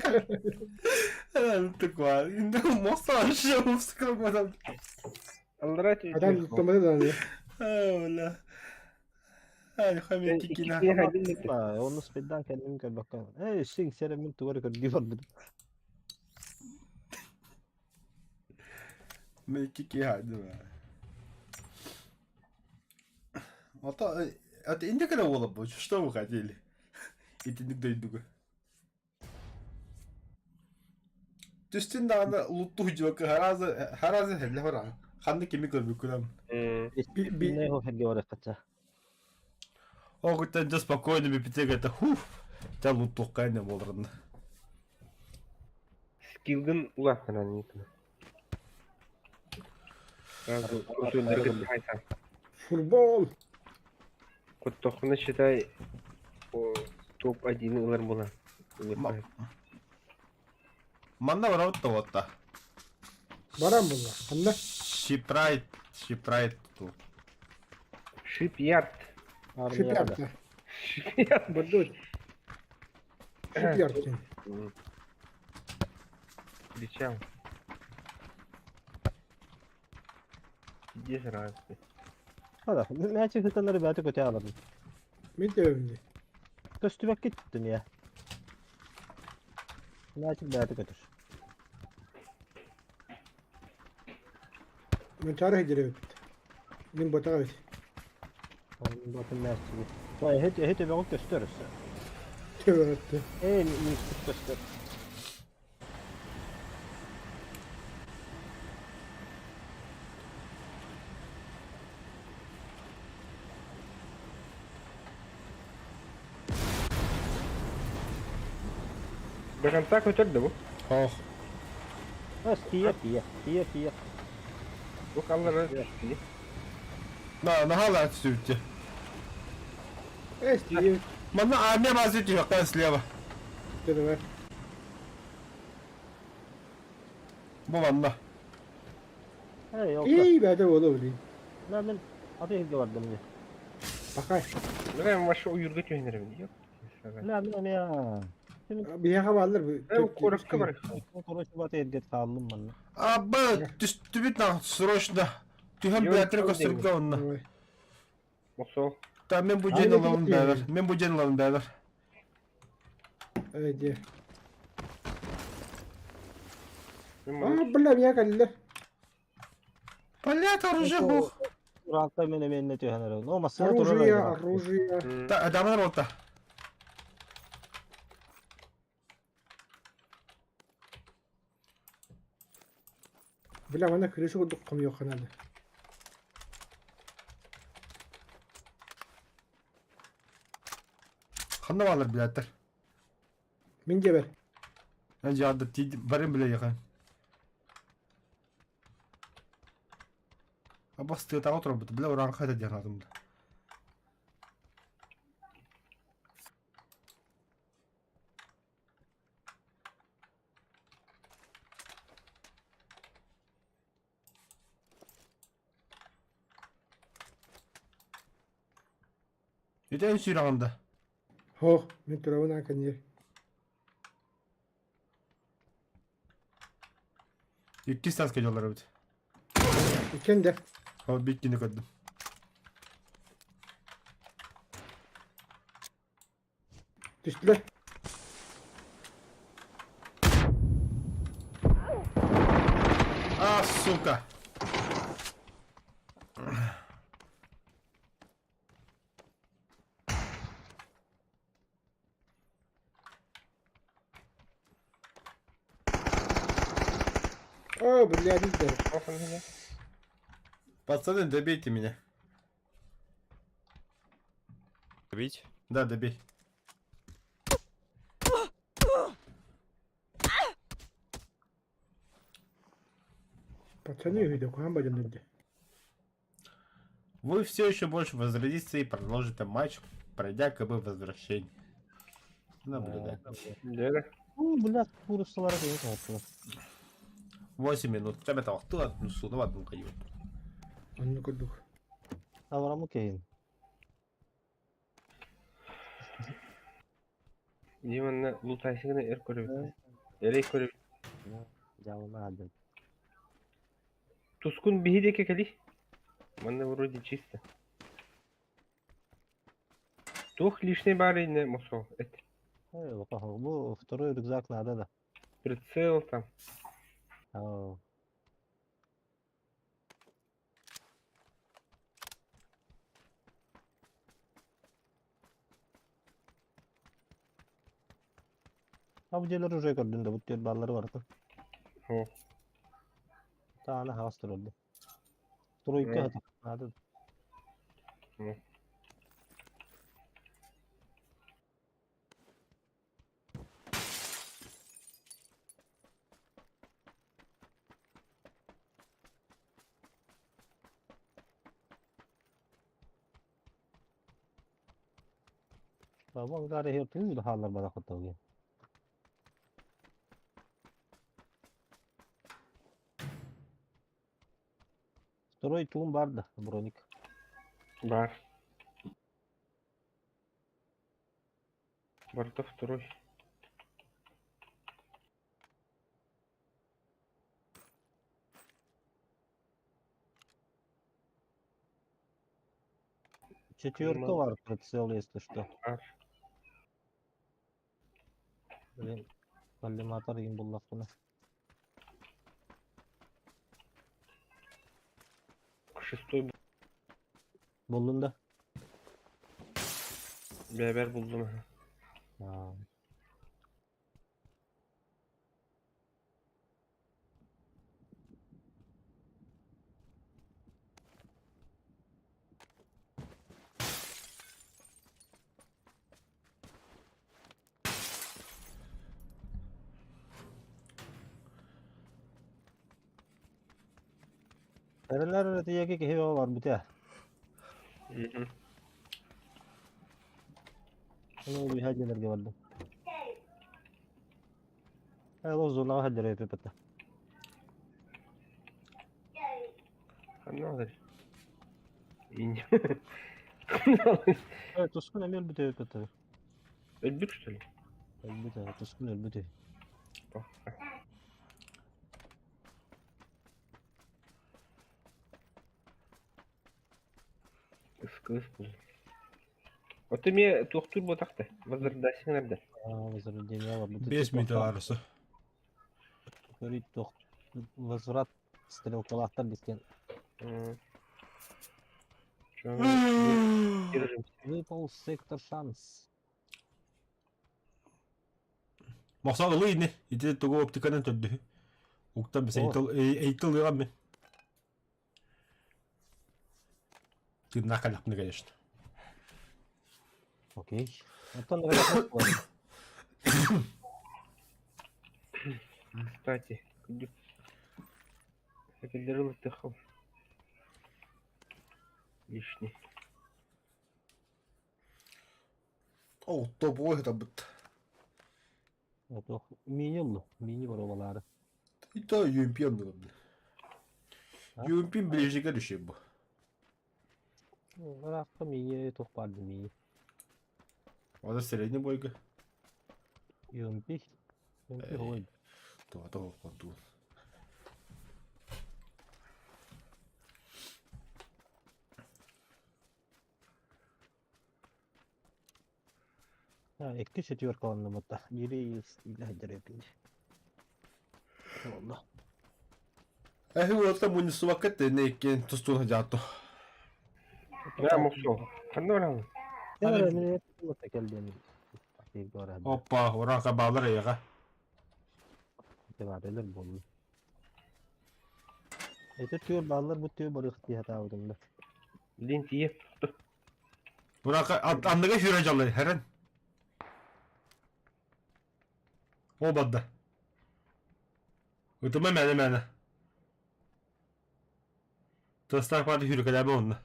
Alamadık var. Şimdi masa aşağı sıkılmadan. Aldıraç. Adam tutamadı da anı. Öyle. Hadi hemen kikine. Onu speddan kendim kan bakalım. Sing seremin tuvar kan di var dedim. Men kiki hadi be. Это инде когда было бы, что вы хотели? Etkinlik döndük. Düştün dağında uluttu hücum her azı helle var ha. Kandı kimi görmük kuram. Ne o hege var kaça. O gütten de спокойно bir piteg ete Та uluttu kayne bolrunda. Skill'ın ulaştın hani yıkını. Koşulları haysan. Futbol. Kottokunu считай o топ 1 ular bulan. Manda var otta otta. Baran bunlar. Anla. Shipwright tu. Shipyard. Şip yaptı. Burada. Şip yaptı. Кричал. Где сразу? Hadi. Ne çık hıtanları bir kötü aladım. Bir de övündü. Köstübek gittim ya. Ne çık bir götür. Ben tarih ediyorum. Din bota evet. Onun bakın ne çık. Vay hete bir ok gösteririz. Tövbe etti. En iyi göster. До конца көтерді bu. Oh. Ha tiye. Bu kallara düştü. Na hala sürdü. Eski. Manda armia bazı diyor kan sleva. Dedi ver. Bu manda. Hey yok. İyi be de oğlum. Ben adı hege vardım ya. Bakay. Ben başka uyurga oynarım diyor. Ne ya. Bir yaka varlar. Ben korkak var. Konuşma batı hege kaldım ben. Аба, düştü bir tane срочно. Tühem Yok, biletleri yok gösterip de onunla. Mosul. Tamam ben bu Aynı ceni alalım gidiyor beyler. yani. Ben bu ceni alalım beyler. Evet diye. Ben Aa bılla bir yaka liller. Понятно, оружие bu. Rahatla beni ne diyor hani. Olmazsa Оружие. Adamlar orta. Bılla bana kreşi kurduk kom yok kanadı. Yakında varlar birader. Min geber. Önce adı barın bile yakın. Bastığı tağı oturmadı bile oran kaydı diyen adımda. Neden sürağında? Ho, min turawun akan yer. İki stas geliyorlar evet. İken de. Ama bir günlük ödüm. Düştüler. Ah suka. Aa, billahi değil. Bakın hele. Пацаны, добейте меня. Бить? Да, добей. Пацаны үйде куан бажан önce. Вы все еще можете возродиться и продолжить матч, пройдя КБ возвращение. Наблюдать. Böyle. Блядь, vuruşsalara kıyım kalktılar. 8 минут. Тебя это вахту одну суну в одну каю. Onu kurduk. Avramı keyin. Diyemanla lutaysıgını er korebitti. Erek korebitti. Cavına adım. Tuskun bihideki kali. Манда вроде чисто. Тух лишний барый не мусол. Это Bakalım bu vторой rükzak nerede de. прицел там. Oo. Ha bu celer уже gördün de bu tür balları vardı. О. Tane hastır oldu. Тройка Evet. hata. Nerede? Hı. Babam gari her türlü haller bana katılıyor. Второй тум vardı Bronik. Бар. Барта второй. Четверка Понимаю. var прицел, если что. Бар. Блин, коллиматор им был лафтына. Шестой Buldun da. beraber buldum. Ha. Nereler öğretiyor ki heva var bir de. Hı hı. Onu bir hacılar gördüm. Evet o zorla hacılar yapıyor pata. Ne olur? İnce. Evet Tuskun emir bir de pata. Öldük что ли? Bir de Tuskun öl bir de. Kız buldum. O ты мне тухтур ботақты. Возвращайся nerede? Возрождение var. 5 минут arası. Говорит, возврат стрелковатар дескен. Hı. Şu an держимся. Выпал сектор шанс. Мақсат ұлы ені. Ете тұғы оптикадан төдді. Уқтан біз әйтіл ұйған мен. Ты накалақны, конечно. Окей. Антон Рахмет var. Кстати, секундарыл тыхал. Лишний. О, топ ойда бит. Это mini var ovaları. İta yumpiyon da bile. Ha? Yumpin bileşike düşüyor bu. Irak'ta mini top vardı mini. O da srednji boyga. Yumpi oydu. Doğru kontu. Ha, ekti seçiyor kalanını mutta. Biri ile hacer yapınca. Oldu. Orta munisi vakit de ne iken tustun jatto. Ya muksol. Kanda orang. Ya Hadi. öyle mutta geldiğini. Bir göre. Hoppa, oran kabalar ya. Cevap eder bunu. Tüyor bağlar bu tüyor balık diye hata aldığımda. Lin tiyip. Oran andıga şuracalı heren. O badda. Ötüme mene. Taslar parti hürükede onunla.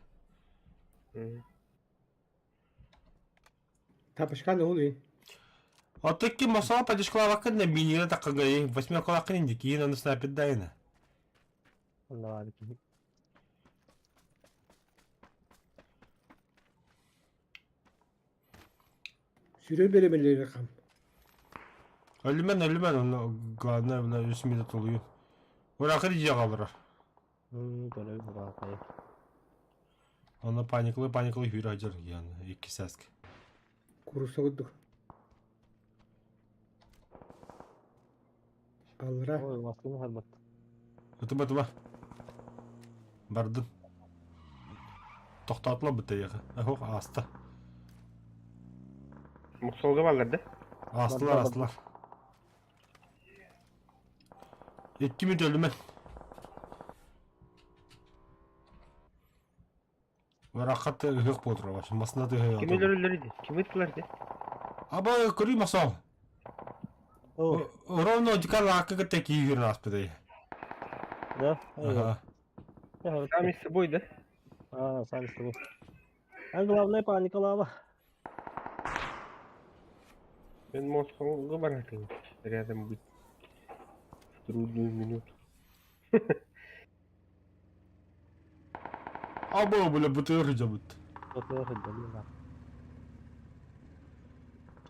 Tapışkan ne oluyor? Оттаки масала падишкала вакын на минира такага и восьмерка вакын индики на снайпер дайна. Allah var ki. Sürü belirli rakam. Ölümen onu gana buna üstümde toluyor. Oraka diye kalır. Böyle bir bakayım. Ona paniklı hür acar yani iki sask. Kurusa gittik. Alra. Oy maskını har bak. Ötüme. Bardın. Toxtatla bite yağı. Ahok asta. Muksolda varlardı. Astılar. 2 minut ölümen. Varakat hık potra var. Masına da hık. Kim öldürüldü? Kim öldürüldü? Aba kuri masal. Oh. Ровно дикар лака такие игры нас подай. Ya. Ага. Ya. Sami Sıboy'du. Aa sen işte bu. Главное паникалава. Ben Moskova'ya bırakayım. Рядом быть. В трудную минуту. Aba böyle bıtır cabıt. Bakıyor hadi lan.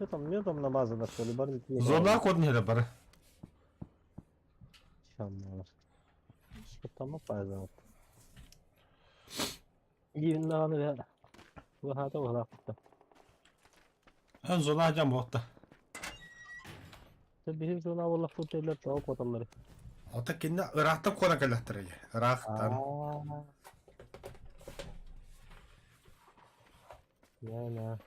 Ne там на базу нашли? Барин. Zorla kod ne bara. Şamlar. Что там опаздывает? Girin dağını ver. Bu hata var hakikaten. En zorla cam botta. Bizim şuna valla futbollar çok otalları. Ata kendi Irak'tan kona kalattırıyor. Irak'tan. Yani. Yere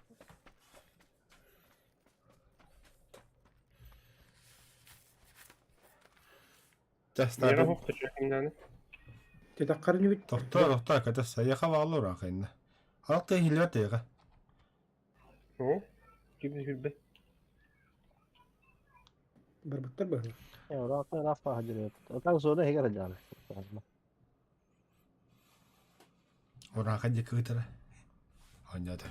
Testlerden. hoktu çekimden. Tedakkarını bit. Doktor kata sayıha bağlı Irak'a inne. Irak'ta hilvet yağı. O? Gibi hülbe. Barbatlar böyle. Ya rahatla rafa hacırıyor. Otan sonra heger hacağını. Irak'a yıkıtır. Anladı.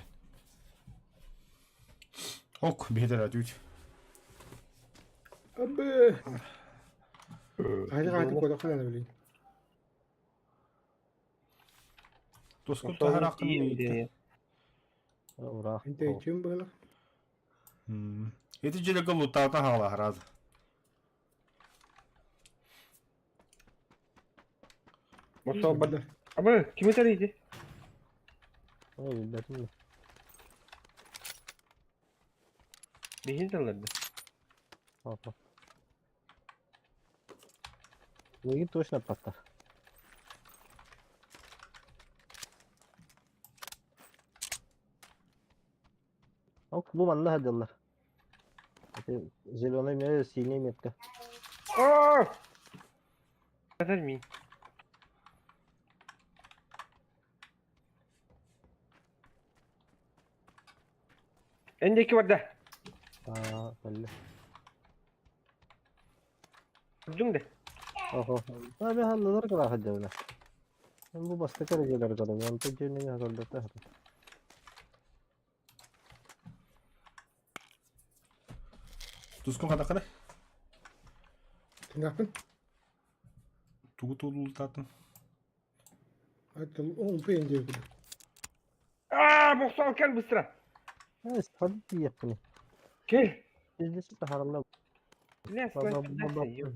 Ok bir de radüç. Abi. Haydi haydi kodak falan öyle. Toskut da her hakkın neydi? Uğrak. Ente için böyle. Yeticilik lutata hala herhalde. Moskova bak. Barbatlar. Ama kimi tarayıcı? O milletin mi? Behin alırdı. Hoppa. Negin точно patlar. Ок, bu bana hadiyorlar. Zеленый мне синяя метка. Aaa! Kadar mı? Öndeki var da. Aa belli. Gördün de. Oho. Abi hallalar kadar hacı. Ben bu basta karıcılar kadar. Ben de cenneyi hazırladı. Tuskun kada kada. Tinggalkan. Tugu tugu tatın. Atıl 10 peyn diyor. Aa, boksal gel bu sıra. Evet, hadi bir yapın. Gel. Bizde de haralla. Las Baba, ben baba. yok.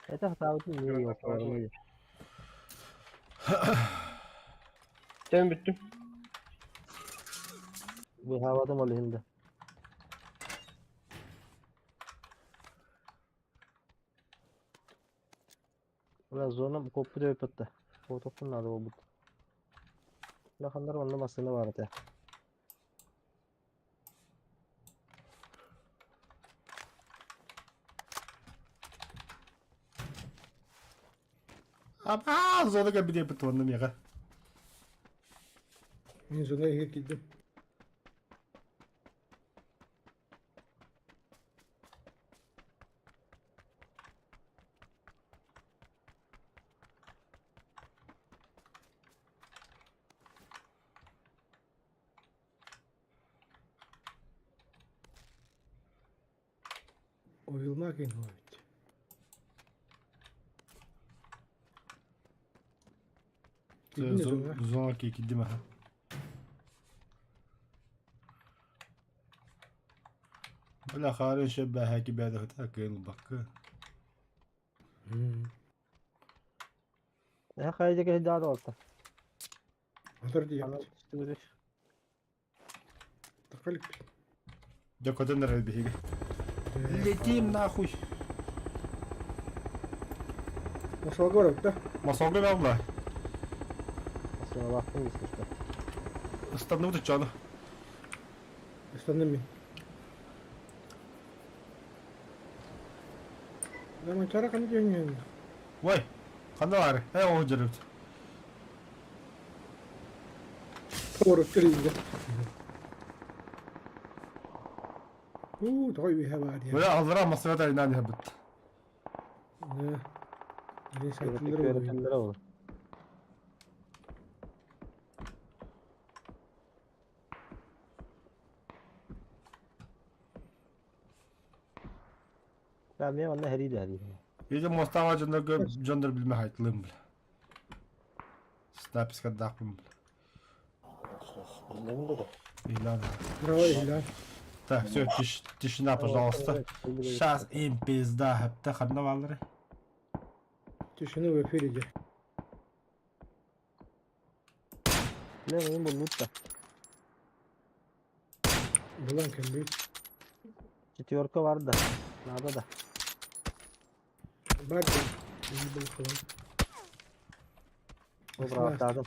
Eta hata için niye yok var? Sen bittim. Bu havada mı şimdi? Ulan zona koptu da öpüttü. O topun adı o bu. Lakanlar onun basını vardı. Ama zor da bir de betonum ya. En sonunda iyi gittim. Oyulmak en hoş. Gittin ne sonra? Zor ki gidim ha. Böyle harın şebbe haki bade hata kıyıl bakı. Ne kaydı ki daha da olsa. Hazır diye. Ana çıkıyoruz. Takalip. Ya kadın nerede bir Letim nahuy. Masal var orada. Masalga ne abla? Aslına baktım işte. Istanbul tutacağını. İstandım ben. Zaman cara kan diyor yani. Vay. Kanda var. He o cırırt. Doğru kırıydı. Tabii bir hava ya. Böyle aldıra masaya da inan yapıt. Ne? Ne Böyle saatleri oluyor. öğretenlere olur. Ben bir anda heri de heri. İyice Mustafa Candır bilme haytlığım bile. Snap iska dağım bile. Benim de de. İlan. Bravo ilan. Так, все, тишина, пожалуйста. Сейчас им пизда, hepte kanına varları. Düşünü ve ferice. Ne benim bu loot da. Bulan kendi. Çitiyorka vardı da. Nerede da. Bak. İyi bul falan. O Aslında bıraktırdım.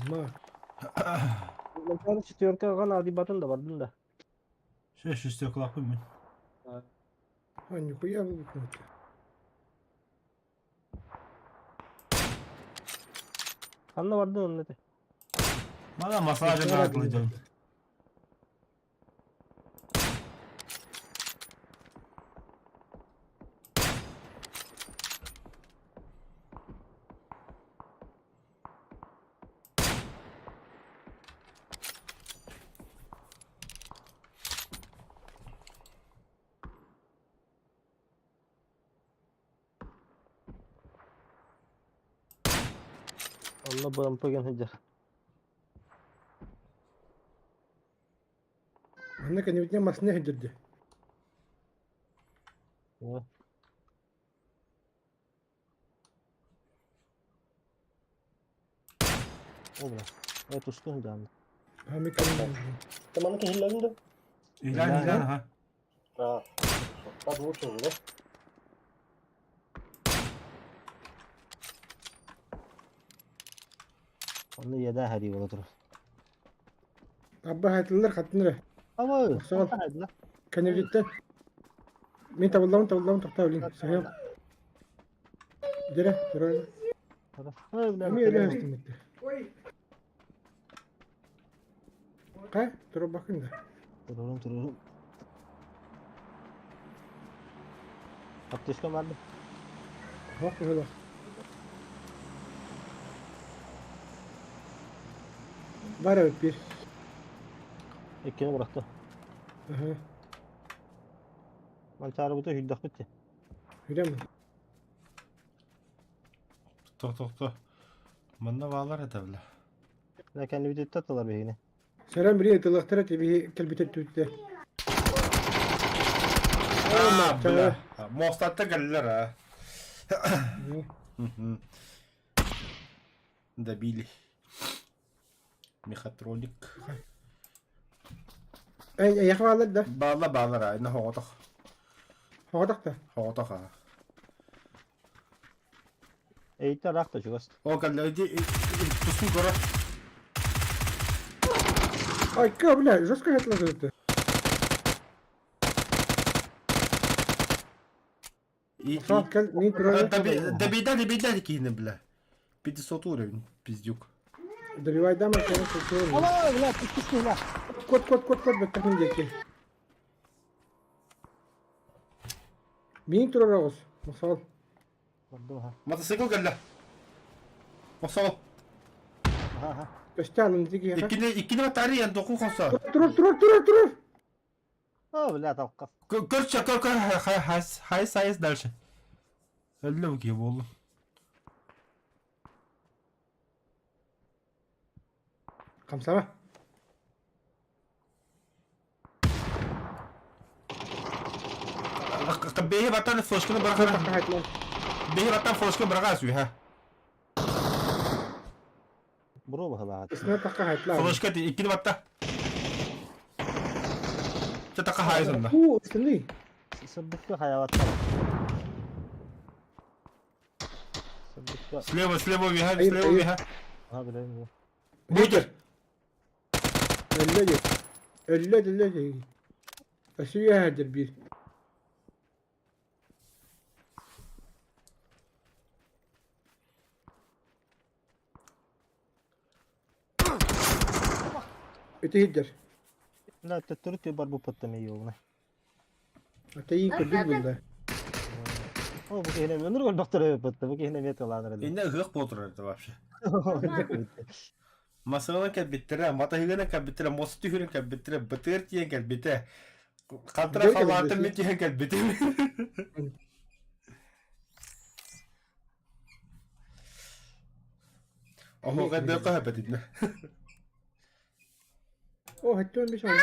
Yanma. Ben tane çitiyorka kan adi batın da vardı da. Şey şu istiyor kulakım mı? Hani kuya bu konu. Kan da vardı onun dedi. Bana masajı Tekrar dağıtılacağım. Onunla bampa gelince. Anne kendi bitne masne hedirdi. Ne? O bırak. Evet uskun canlı. Hami kendi. Temanın kehirlerinde. İlan ha. Ha. Tabi bu çocuğu. Onu yeda her yolu durur. Abba hayatlılar katınır. Ama Sağ ol. Kendi bitne. Min tabullamun tahtavlin. Sayam. Dire. Dire. Öyle Hami öyle hastim bitti. Ha? Dur bakın da. Dururum. Apteşken verdim. Bak böyle. Var evet bir. İkini bıraktı. Aha. Ben çağrı bu da hüldak bitti. Öyle mi? Tok. Bana bağlar edevle. Ne kendi bir tütte attılar bir yine. Selam biri yatılaktıra bir kelbite tütte. Ha tamam. bile. Mostatta geldiler ha. Da bili. Mekatronik. Ay yakaladı da. Bağlar ha. Ne hoğdak. Havada da. Hoğdak ha. Eğitte rak da çıkast. O geldi. Tutsun kora. Ay kabla. Жестко yatılaktıra. Saat gel. Neyin kuralı? Добейдали кihini bile. Bir de sotu uğrayın. Pizduk. Добивай дамы, sonra çekiyorum. Allah ulan tutmuş lan. Kod bekleyin diye. Bin tur arabası. Masal. Vurdum ha. Motosikl geldi. Masal. Ha. Beşte alın dedi ki ya. İkini batari yan dokun kosa. Tur. Oh bля толкав. Kır. Hay sayız дальше. Öyle mi ki oğlum? Kamsama. Behi batan foşkunu Kod bırakana. takka haytlan. Behi batan foşkunu bırakasıyor ha. Bro bahala. İsme takka haytlan. Foşka değil. İkini batta. Çataka hay sonunda. İstemli. Sıddıklı hayavatlar. Sıddıklı. Слева вверх, Hayır, слева hayır. вверх. Ha bilemiyorum. Бутер. Ölle. Aşıya herdir bir. Öte hiddir. لا تترتي بربو بطمي يومنا. Öte iyi kırdık bunda. О bu hene mi? Nur doktora battı. Bu hene mi yatılanlar dedi. Yine hık boturardı вообще. Masana kan bittire, mata higana kan bittire, mostu higana kan bittire, bitir tiyan kan bitte. Kantra Güzel falatın kan mi tiyan kan bitte. Ama kan beko habetin. O hatta ölmüş ama.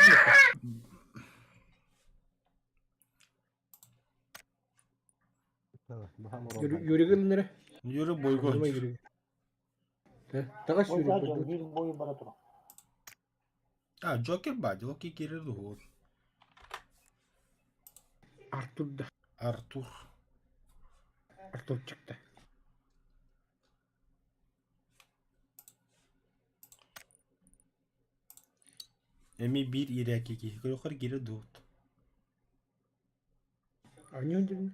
Yürü gelin Yürü boygoç. yürü. Takas yürü. Ha Joker badi, o ki girer dur. Artur da. Arthur. Artur çıktı. Emi bir iraki ki. Yukarı girer dur. Aynı önceden.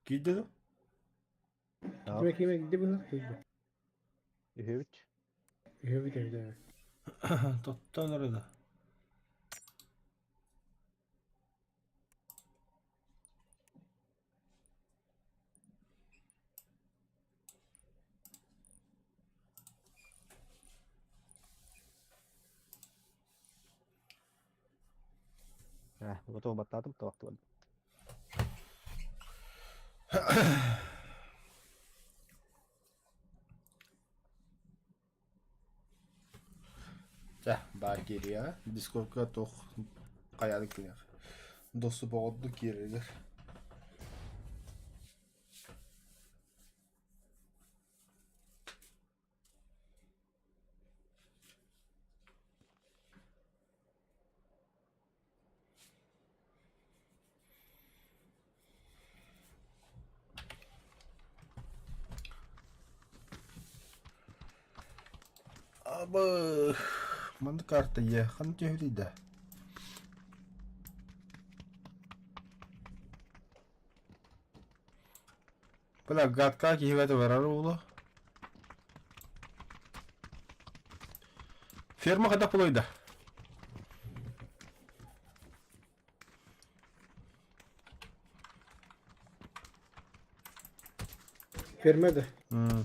Gidiyor. Kime gitti bunlar? Ühüt. Bir de. Tottan orada. Bu da battadım da vakti var. Bari geliyor. Discord'a tok kayalık günler. Dostu boğulduk geriler. Aba. Mana kartı ya. Kan tühüydü. Bula gatka ki hivete varar oğlu. Firma kadar puluydu. Vermedi. Hmm.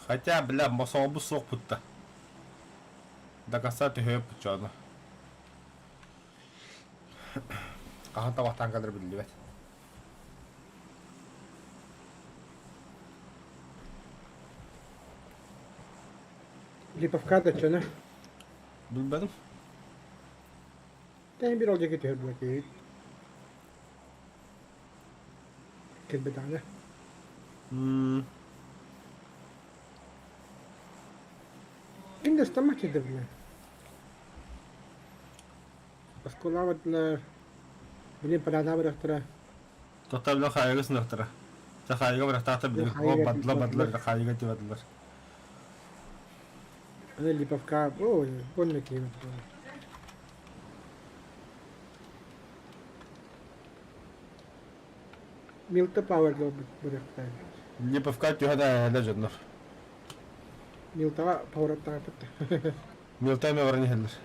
Хотя, бля, масал bu sok putta. Da kasar tühüyor bıçağını. Kahan tabaktan kalır bildi bet. Lipovka da çana. Bilmedim. Tane bir olacak etiyor bu ki. Kelbe tane. Hmm. Şimdi istemek kedi bu. Askola vatla. Benim parada bıraktıra. Tohta bilen kaygı sınırtıra. Ta kaygı bıraktı bilen. O badla kaygı diyorlar. Ana Lipovka. O, bu ne ki? Milta power lo bıraktı. Lipovka tühüde hele canlar. Milta power attı. Miltay mı varını heller.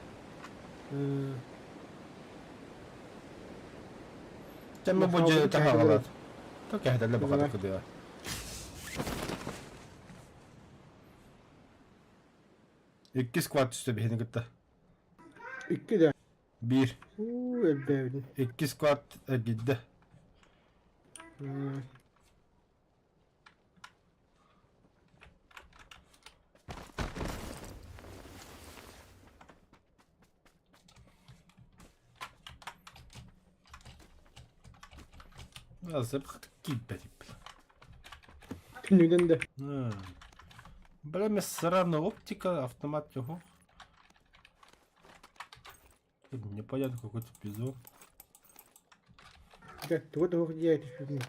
Tamam bu cihete havalat. Tak ehdelle bakalım kıdıyor. İki squat üstü bir gitti. İki de. Bir. Evde. İki squat gitti. Nasıl gitti. Tünüden de. Бля, сраная оптика, автомат чего? Непонятно какой-то пизон. Да, вот его где эти фильмы.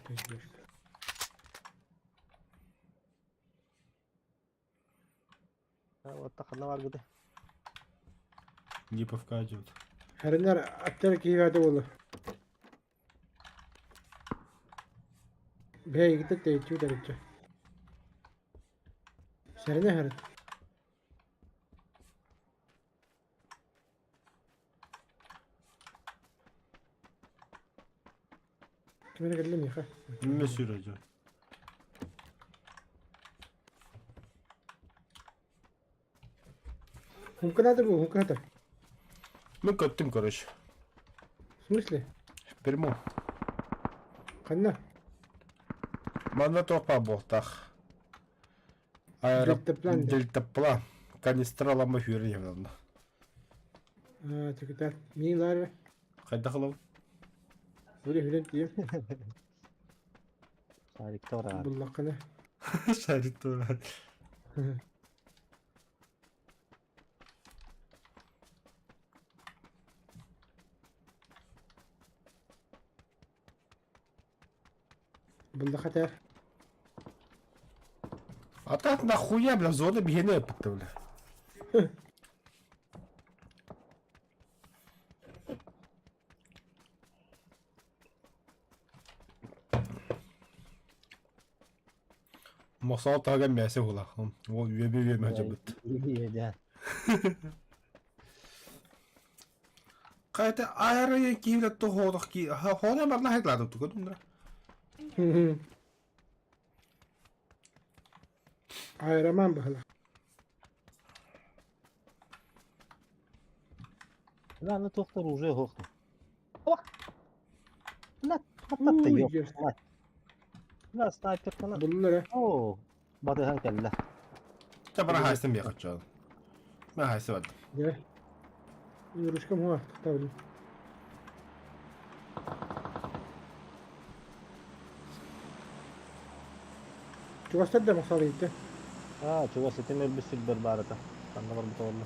Вот так var gıdı. Не повкачивает. Herler atlar ki hadi olur. Bey gidip de içiyor derece. Serine her. Kime geldim ya? Не сюрежу. Мумка надо было, мумка это. Мы коттим, короче. В смысле? В Перму. Ханна. Мана топа болтах. Дельтаплан. Дельтаплан. Канистралама хюрен. Tekrar. Milar. Хайда хлоп. Böyle hülen diyeyim. Harika var abi. Bullakana. Şerit var. Bullakata. А так нахуя, бля, зона бігіне пикта, бля. Масал тага мясе хула. О, üye mecbut. İyi yedi. Kayta ayarı ki bile to hodak ki. Ha hoda barna hekladı tu kodum. Ayraman bahala. Lan ne doktor уже hoktu. Oh! Lan hatta yok. Yes. Lan. Lan sniper kana. Bunlara. Oo. Batı haykalla. Tabara haysın bir yakacağım. Ben haysı vardım. Gel. يروشكم هو تختار شو استبدأ مصاريته شو ستين البس البربارة انا بربطه والله.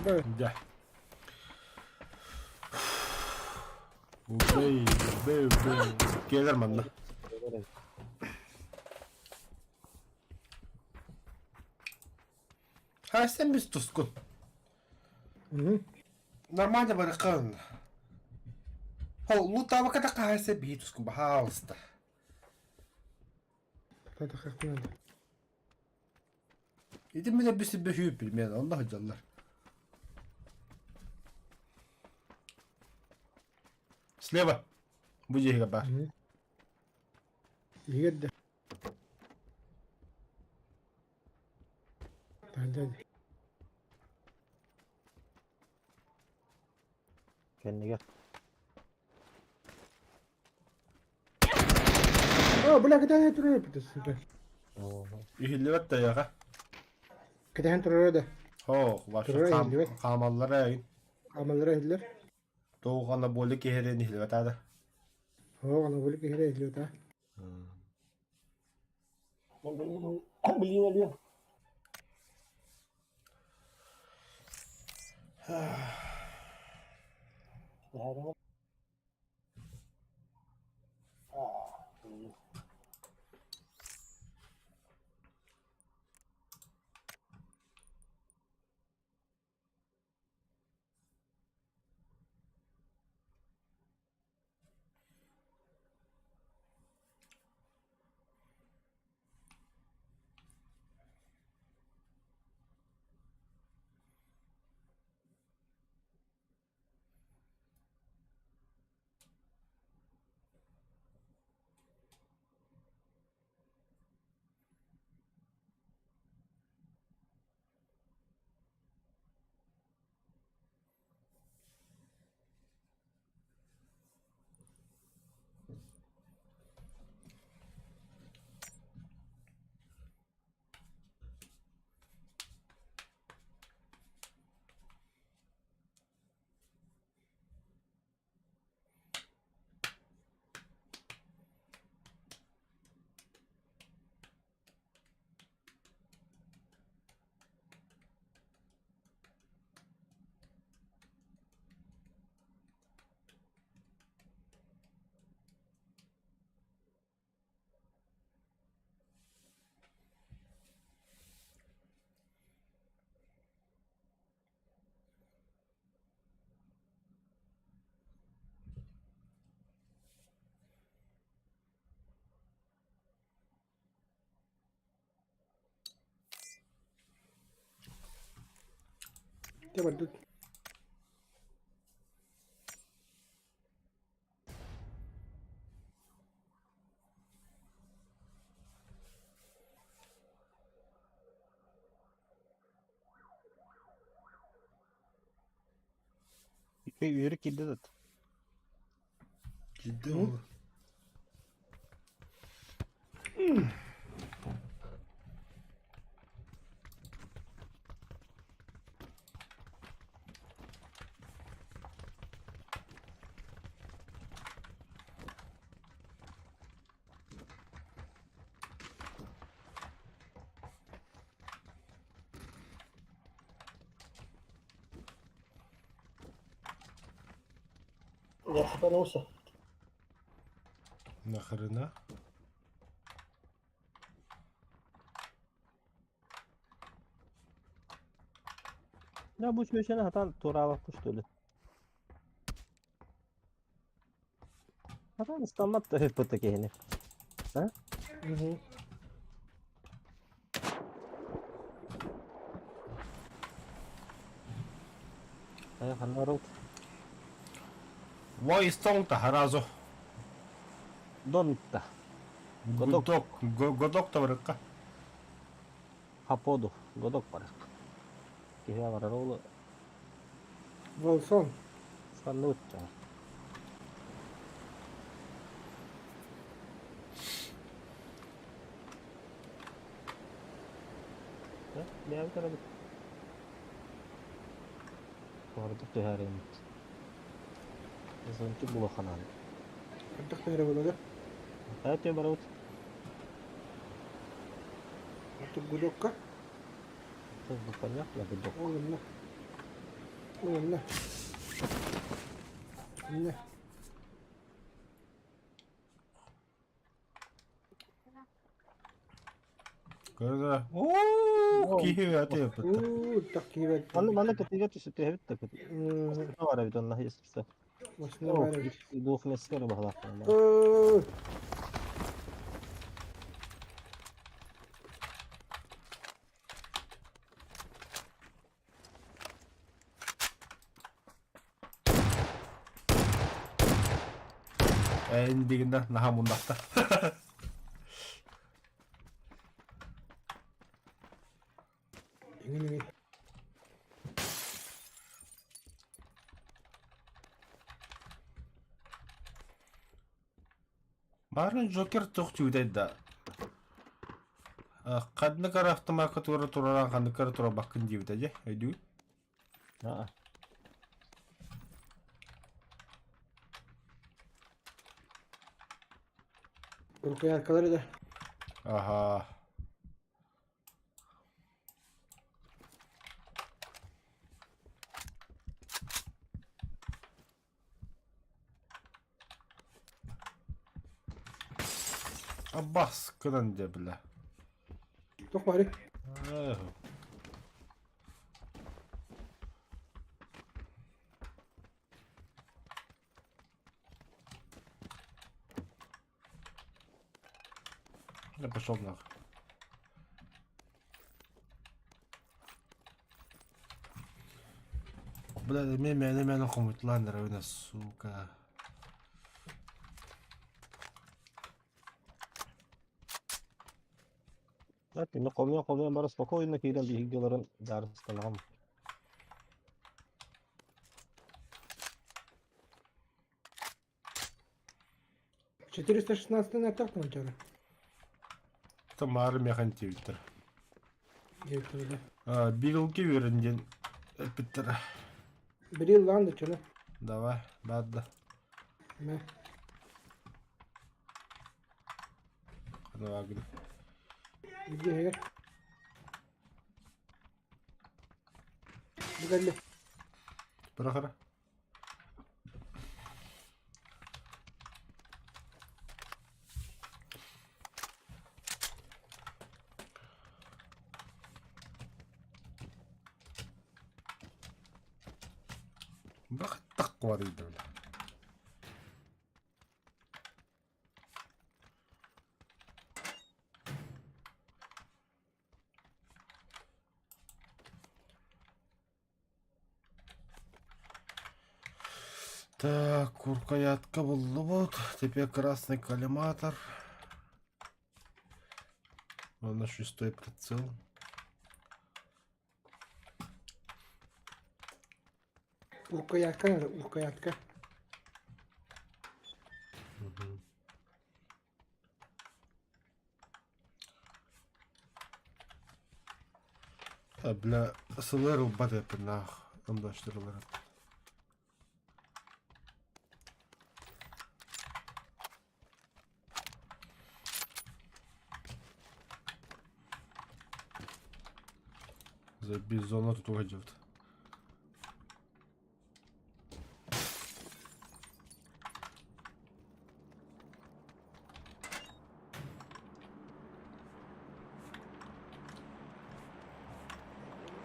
بس Gel. Bey, bey, bey. Gelir bana. Ha sen biz tuskun. Normalde bırakın. Ha luta bakada kahse bir tuskun bahalsta. تدخلت نادي İdim bir de bir hüp bilmeyen Allah canlar. Sleva. Bu cihe bak. يقدر تعال Kendine gel. بلا كده هي ترى بتس İhillivet de ya. كده هي ترى ده Ho, var şu Durayım, evet. kamallara ayın. عمل له هتلر Doğukanla bolle keherin ihillivet hadi. هو انا بقول لك هنا هتلر ده تبدد Yürük gitti de. Ciddi olur. يا خبانوسة Nahrına. Ya bu köşene hatan tora bakmış öyle. Hatan istanmat da hep pıtık yani. Ayo kan narut. Vay stong ta harazo. Donta. Godok. Godok da bırakka. Hapodu. Godok var. Kihiä var roulu. Volson. Skannuttaa. Ne bir tane bir. Orada töhärin. Zonki bulakhanan. Artık nereye buladı? Hätiä barut. Artık Gudokka. Tuh bukannya ya godok. Oğlum ne? Oğlum ne? Ne? Görüyor. Oo, kihi atı yaptı. Takip et. Mana ketiga tuh töhäbit ta ketiga. Hmm, Var bir tonla hiç. başına var ya. Duh neskere bahlak. Oo. En diginde naha mundakta. İngin ingin. Барын Жокер цогч үдээд да. Кадныкар автомат тура тураран кадныкар тура бакын дивдэ же. Өдүү. Ha. Korkuya arkaları da. Aha. Abbas kıran debile. Çok bari. Я пошел нах. Бля, мен комутландыр өне, сука. Lakin no komia bara spokojno kidan bihiggeların derstalağım. Четыреста 416 не так там тёры. Тамары механ твиттер. Девятый. Бигылки верінден өпіттір. Bir yıl lan da çöne. Давай, бадда. Ne? Қана агын. Gidiyor her. Güzelli. Бұрақыра. Бақ тақ var idi öyle. Так, куркаятка buldu вот. Теперь красный коллиматор. На 6-й прицел. Urkayatka nerede? Urkayatka. Бля, СЛР убады нах. Ondaştırılır. За бизона тут уйдет.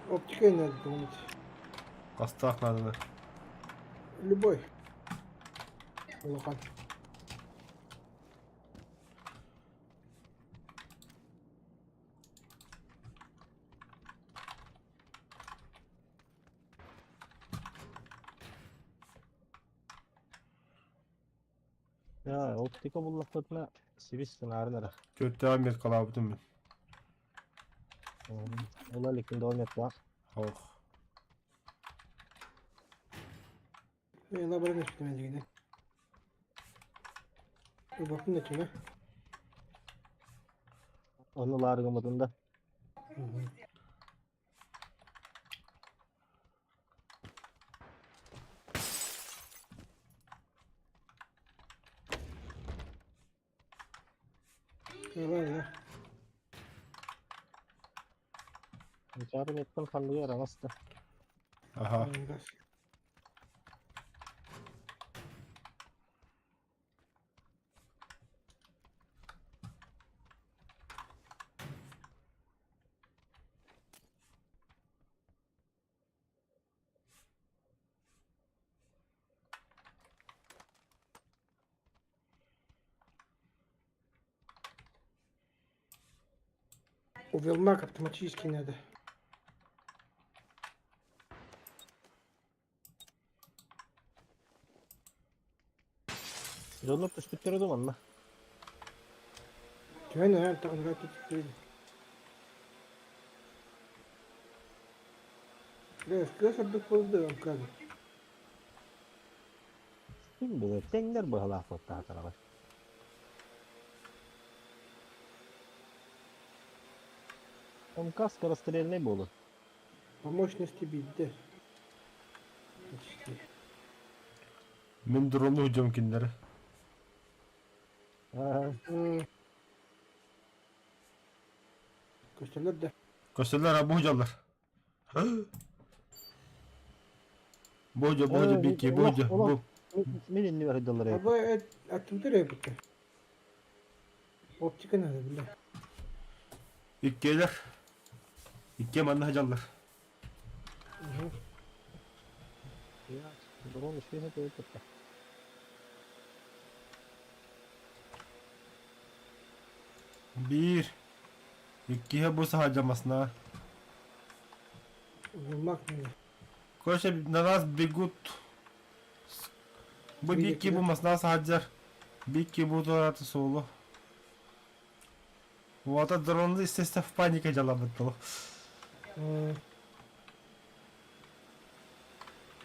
Оптика nerede Umut? Поставь надо. Любой. Лохан. Ya optika bullaklarına sivistin ağrılara. Kötü Ahmet kalabıtım ben. Ola likinde oynet var. Oh. La bırak işte bence gidelim. Bir bakın da kime. Onu largımadığında. Valla. Çağrı ettim kaldığı yer anastı. Aha. Gaz. Увелмак автоматически надо. Yolunu püskürtleri duman la. Кем я так нравится теперь. Да, скажешь, отдых полдыром, как. Kim bilir senler bu halaf oldu hataralar. Он каска расстрельный был. По мощности бить, да. Почти. Ben drone'lu hücum kinleri. Köşeler de. Gösterler ha bu hocalar. Bu hoca bir ki bu hoca bu. Milin ver doları. Ama atıldı ya bitti. Optika nerede bile? İlk gelir. İlk yemanlı hocalar. Ya, drone şey hep öyle tuttu. Bir. İkiye bu harcamasına. Увелмак надо. Koşa на нас бегут. Bu bir iki bu masna harcar. Bir iki bu da solo. Вот это дрон, естественно, в панике жалобы.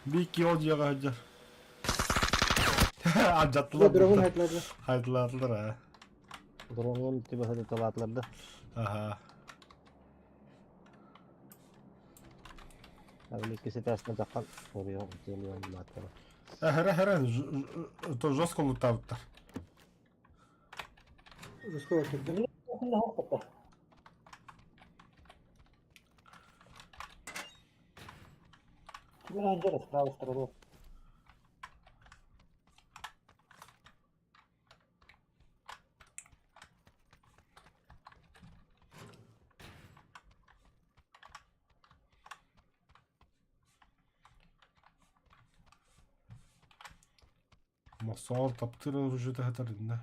Bir iki o diye harcar. Да, Acattılar. драгун hayatladı. Haydılar ha. Drone'un tipi hadi talatlarda. Aha. Öyle ikisi tersine takal oluyor. Geliyor bu matlara. Herhalde to жестко лутавтар. Русского отдыха. Менеджер с правой стороны. Masal taptır vücuda hatarında.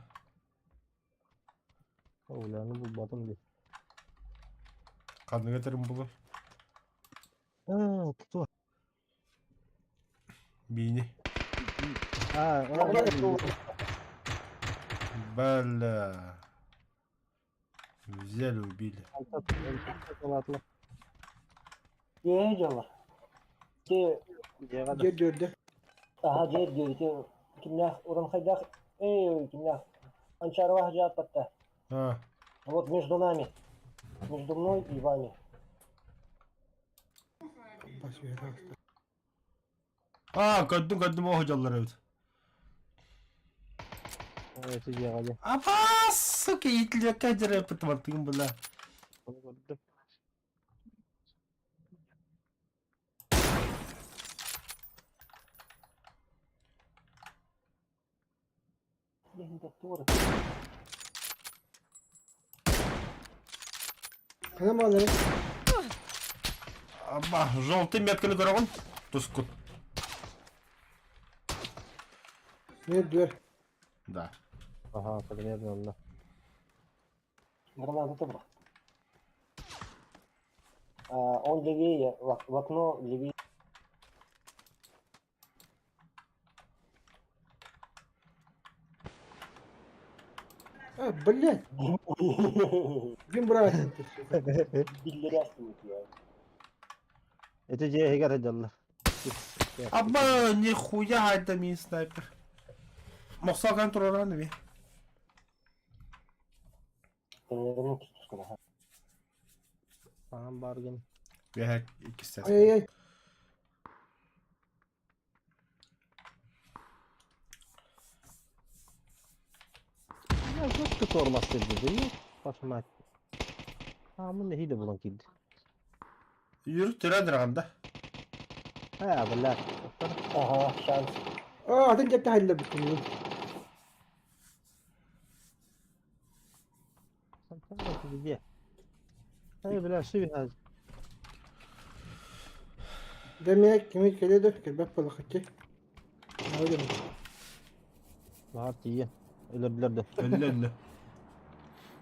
Ulanı bulmadım diye. Kanı getirin bunu. Haa tutu. Bini. Haa Бля. Взяли, убили. talatlar. Diyeceğim var. Ki Gel gördü. daha diye diyor ki kimler oran kaydak kimler анчарова хажат патта. А, Вот между нами. Между мной и вами. Basıyor. gördüm o hocalar evet. Evet diye hadi. Apa, suka itliyor kaçır yapıtım attığım bula. Onu gördüm. Kanam alır. Apa, желтый метканы көрөгөн. Тускут. Ne diyor? Да. Aha kadın onda. Граната добра. Он левее, в окно левее. Блядь, kim buraya attı? Dilleri astım ya. Ete C'ye hegar edeller. Абба, нихуя это мин снайпер. Моксал контроланы bir. Dillerimi tutuşkuna. Ha. Tamam bargın. Bir her iki ses. Ay ay ay. Ya çok kötü olmaz dedi. Yok. Başıma attı. Tamam neyi de bulan kildi. Yürü türendir anda. Ha bunlar. Aha şans. Aa atın cepte halde bütün. Sen nasıl gidiyor? Hayır biraz su biraz. Demeye kimi geliyordu? Kelbek balık açık. Ne oluyor? Rahat iyi. Ölebilir de. Önlü önlü.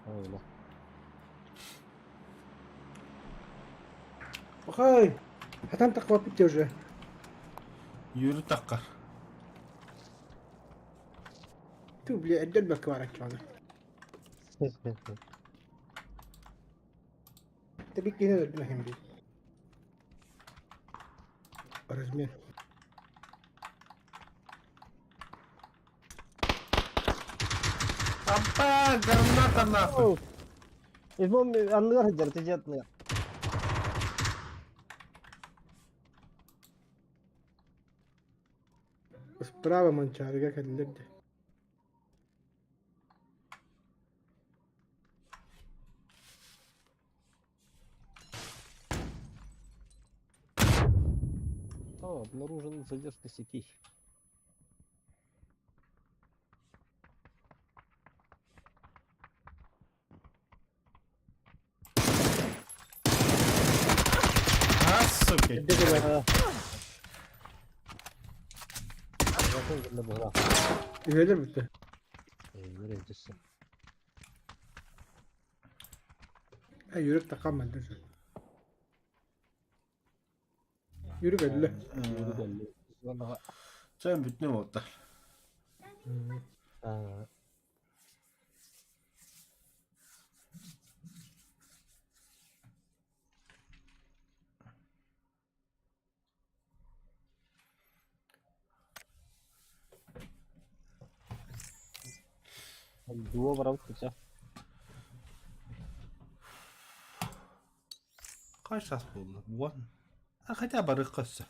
Öyle. Bakay. Hatan takvat bitti уже. Yürü takkar. Tu bile edder bak var açana. Tabii ki ne öldü hem de. Resmi. Abba, granata nahı. İzmam anlıyor hacer ticaretini. Справа манчарга кадилерdi. О, обнаружен задержка сети. Nasıl ki? Edde de var. Bakın gel bu. Üyeler bitti. Neredesin? Ha yürüp takamadı. Yürü belli. Vallahi. Sen bütün oldu. Ha. Dua berapa pecah? Kaç saat oldu? Bu an. Hadi barı kısa.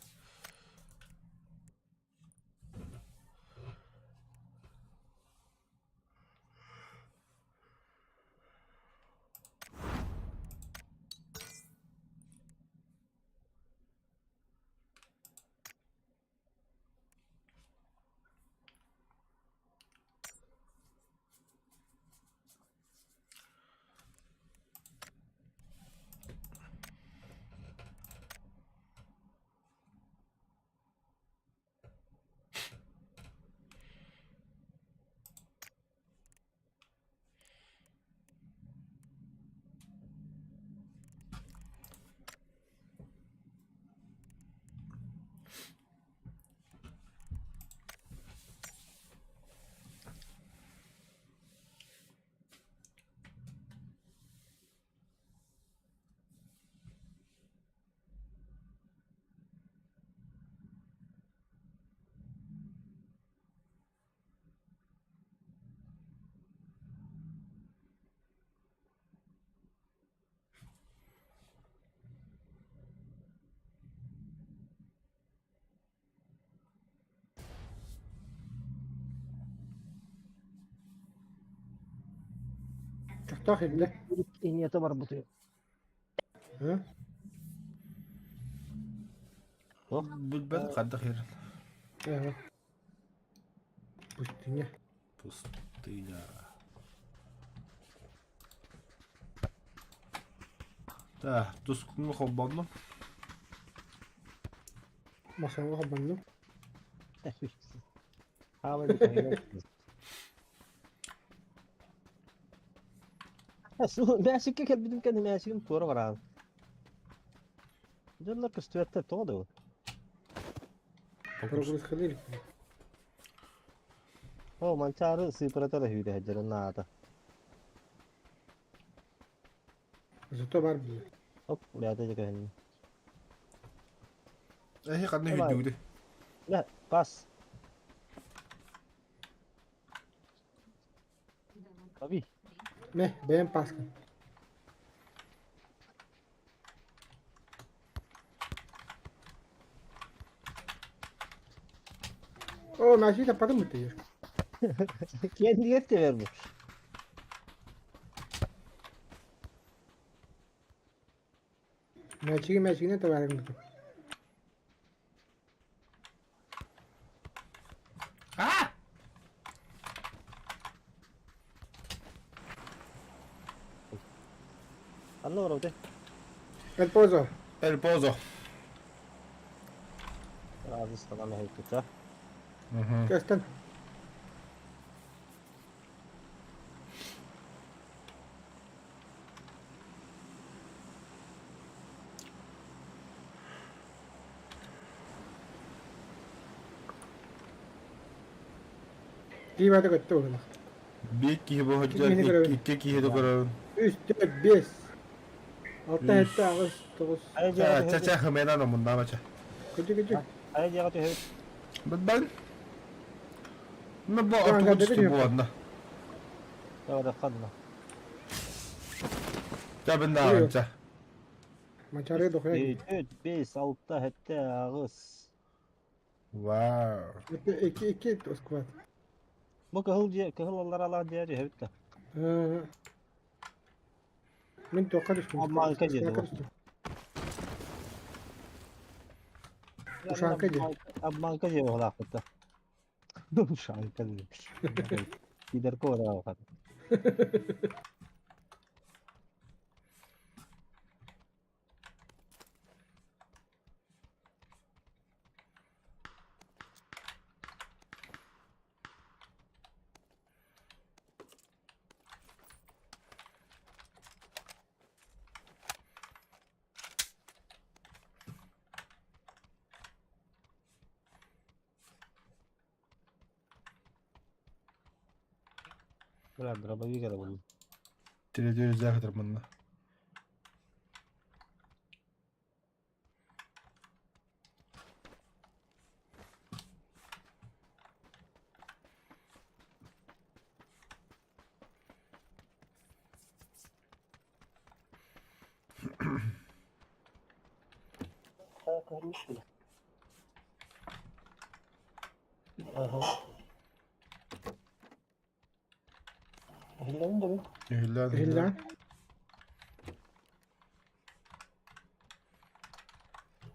Tahtak edildi. İniyete var bu diyor. Ha? Bilmedi kadar yerin. Evet. Pustinya. Pustinya. Da, tuskunu kobandım. Masaya kapandım. Hava bir tane. Su, Mexico que bizim kendi Mexico'nun tuğra var abi. Canlar kıstıyette todo. Progress kılıyor. Oh, mangiare si tratta di hüde hecere nata. Зато бар бий. Оп, уляда жекеһин. Канны Давай. хүдүгдэ. Ля, пас. Таbii. Не, бэм паска. О, Мәши тападың mı diyor? Kendi yet de vermiş. Мәшине табарың mı? Ah! Allora, te. El pozo. El Pozo. Razı sana mehmet ha. Kestin. İyi hadi götür oğlum. Bir kişi bu Kimi görelim? hocam, iki kişi de görelim. 3, 4, 5. 6, 7, 8, 9. Ayrıca Çaça hımena no bunda maça. Küçük. ayrıca te evet. Ben bu Şu an artık kadar uçtu bu yok. anda. Ya da kadına. Ya ben de Buyur. ağınca. Maçarıya dokuya 3, gidiyor. 4, 5, 6, 7, ağız. Wow. 2, squat. Bu kıhıllar Allah diye evet de. Min toka düşmüş. Ama arka cedi bu. Uşankacı. Abbanka diye ola hatta. Uşankacı demiş. Gider kora o kadar. Biraz draba bir kere buldum. Televizyon izler bunda. Ha, kırmış bile. Aha. Hillerin de mi? Hüllan Hillan.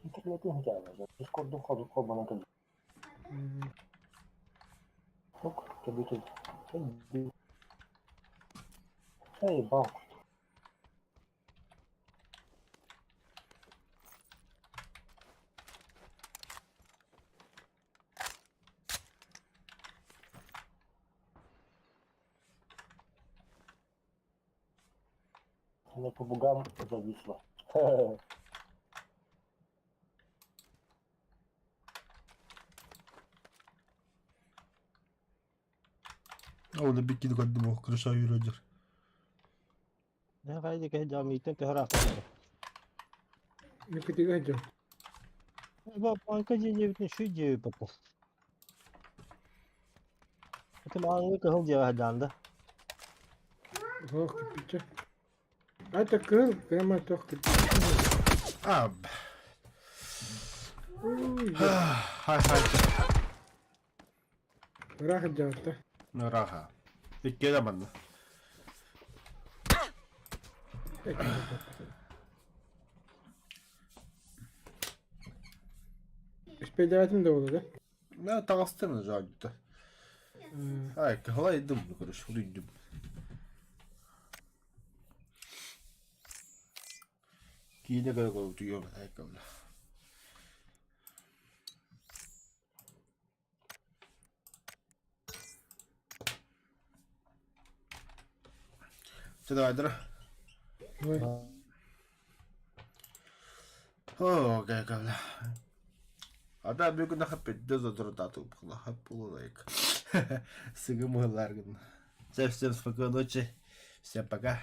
İnternetin hikayeleri. Discord'un kodu bana kalıyor. Yok, tabii ki. Hey, bak. Мне по бугам зависло. Orada bir kilo kadın bu kırışa yürüyor. Ne kaydı ki camiyetten te harak oldu. Ne pitiyor hocam? Bu banka cebinin şu cebi bakın. Bakın ağzını kıhıl cebi hadanda. Oh, kipicek. Hatta kırıl. Kırama tok kipicek. Ab. Uy, Hay hay. bırak cevapta. Raha. İki de bana. İspediyatim de olur da. Ne takastırmıyor zaten. Ay, kolaydım bu kırış. Vuruyordum. Kine kadar koyuyor ayakkabıla. Seda Aydra. Oh, kaya kala. Ada bir gün daha pidde zor tatu bukla hep like. Sige muhlar gün. Всем спокойной ночи. Всем пока.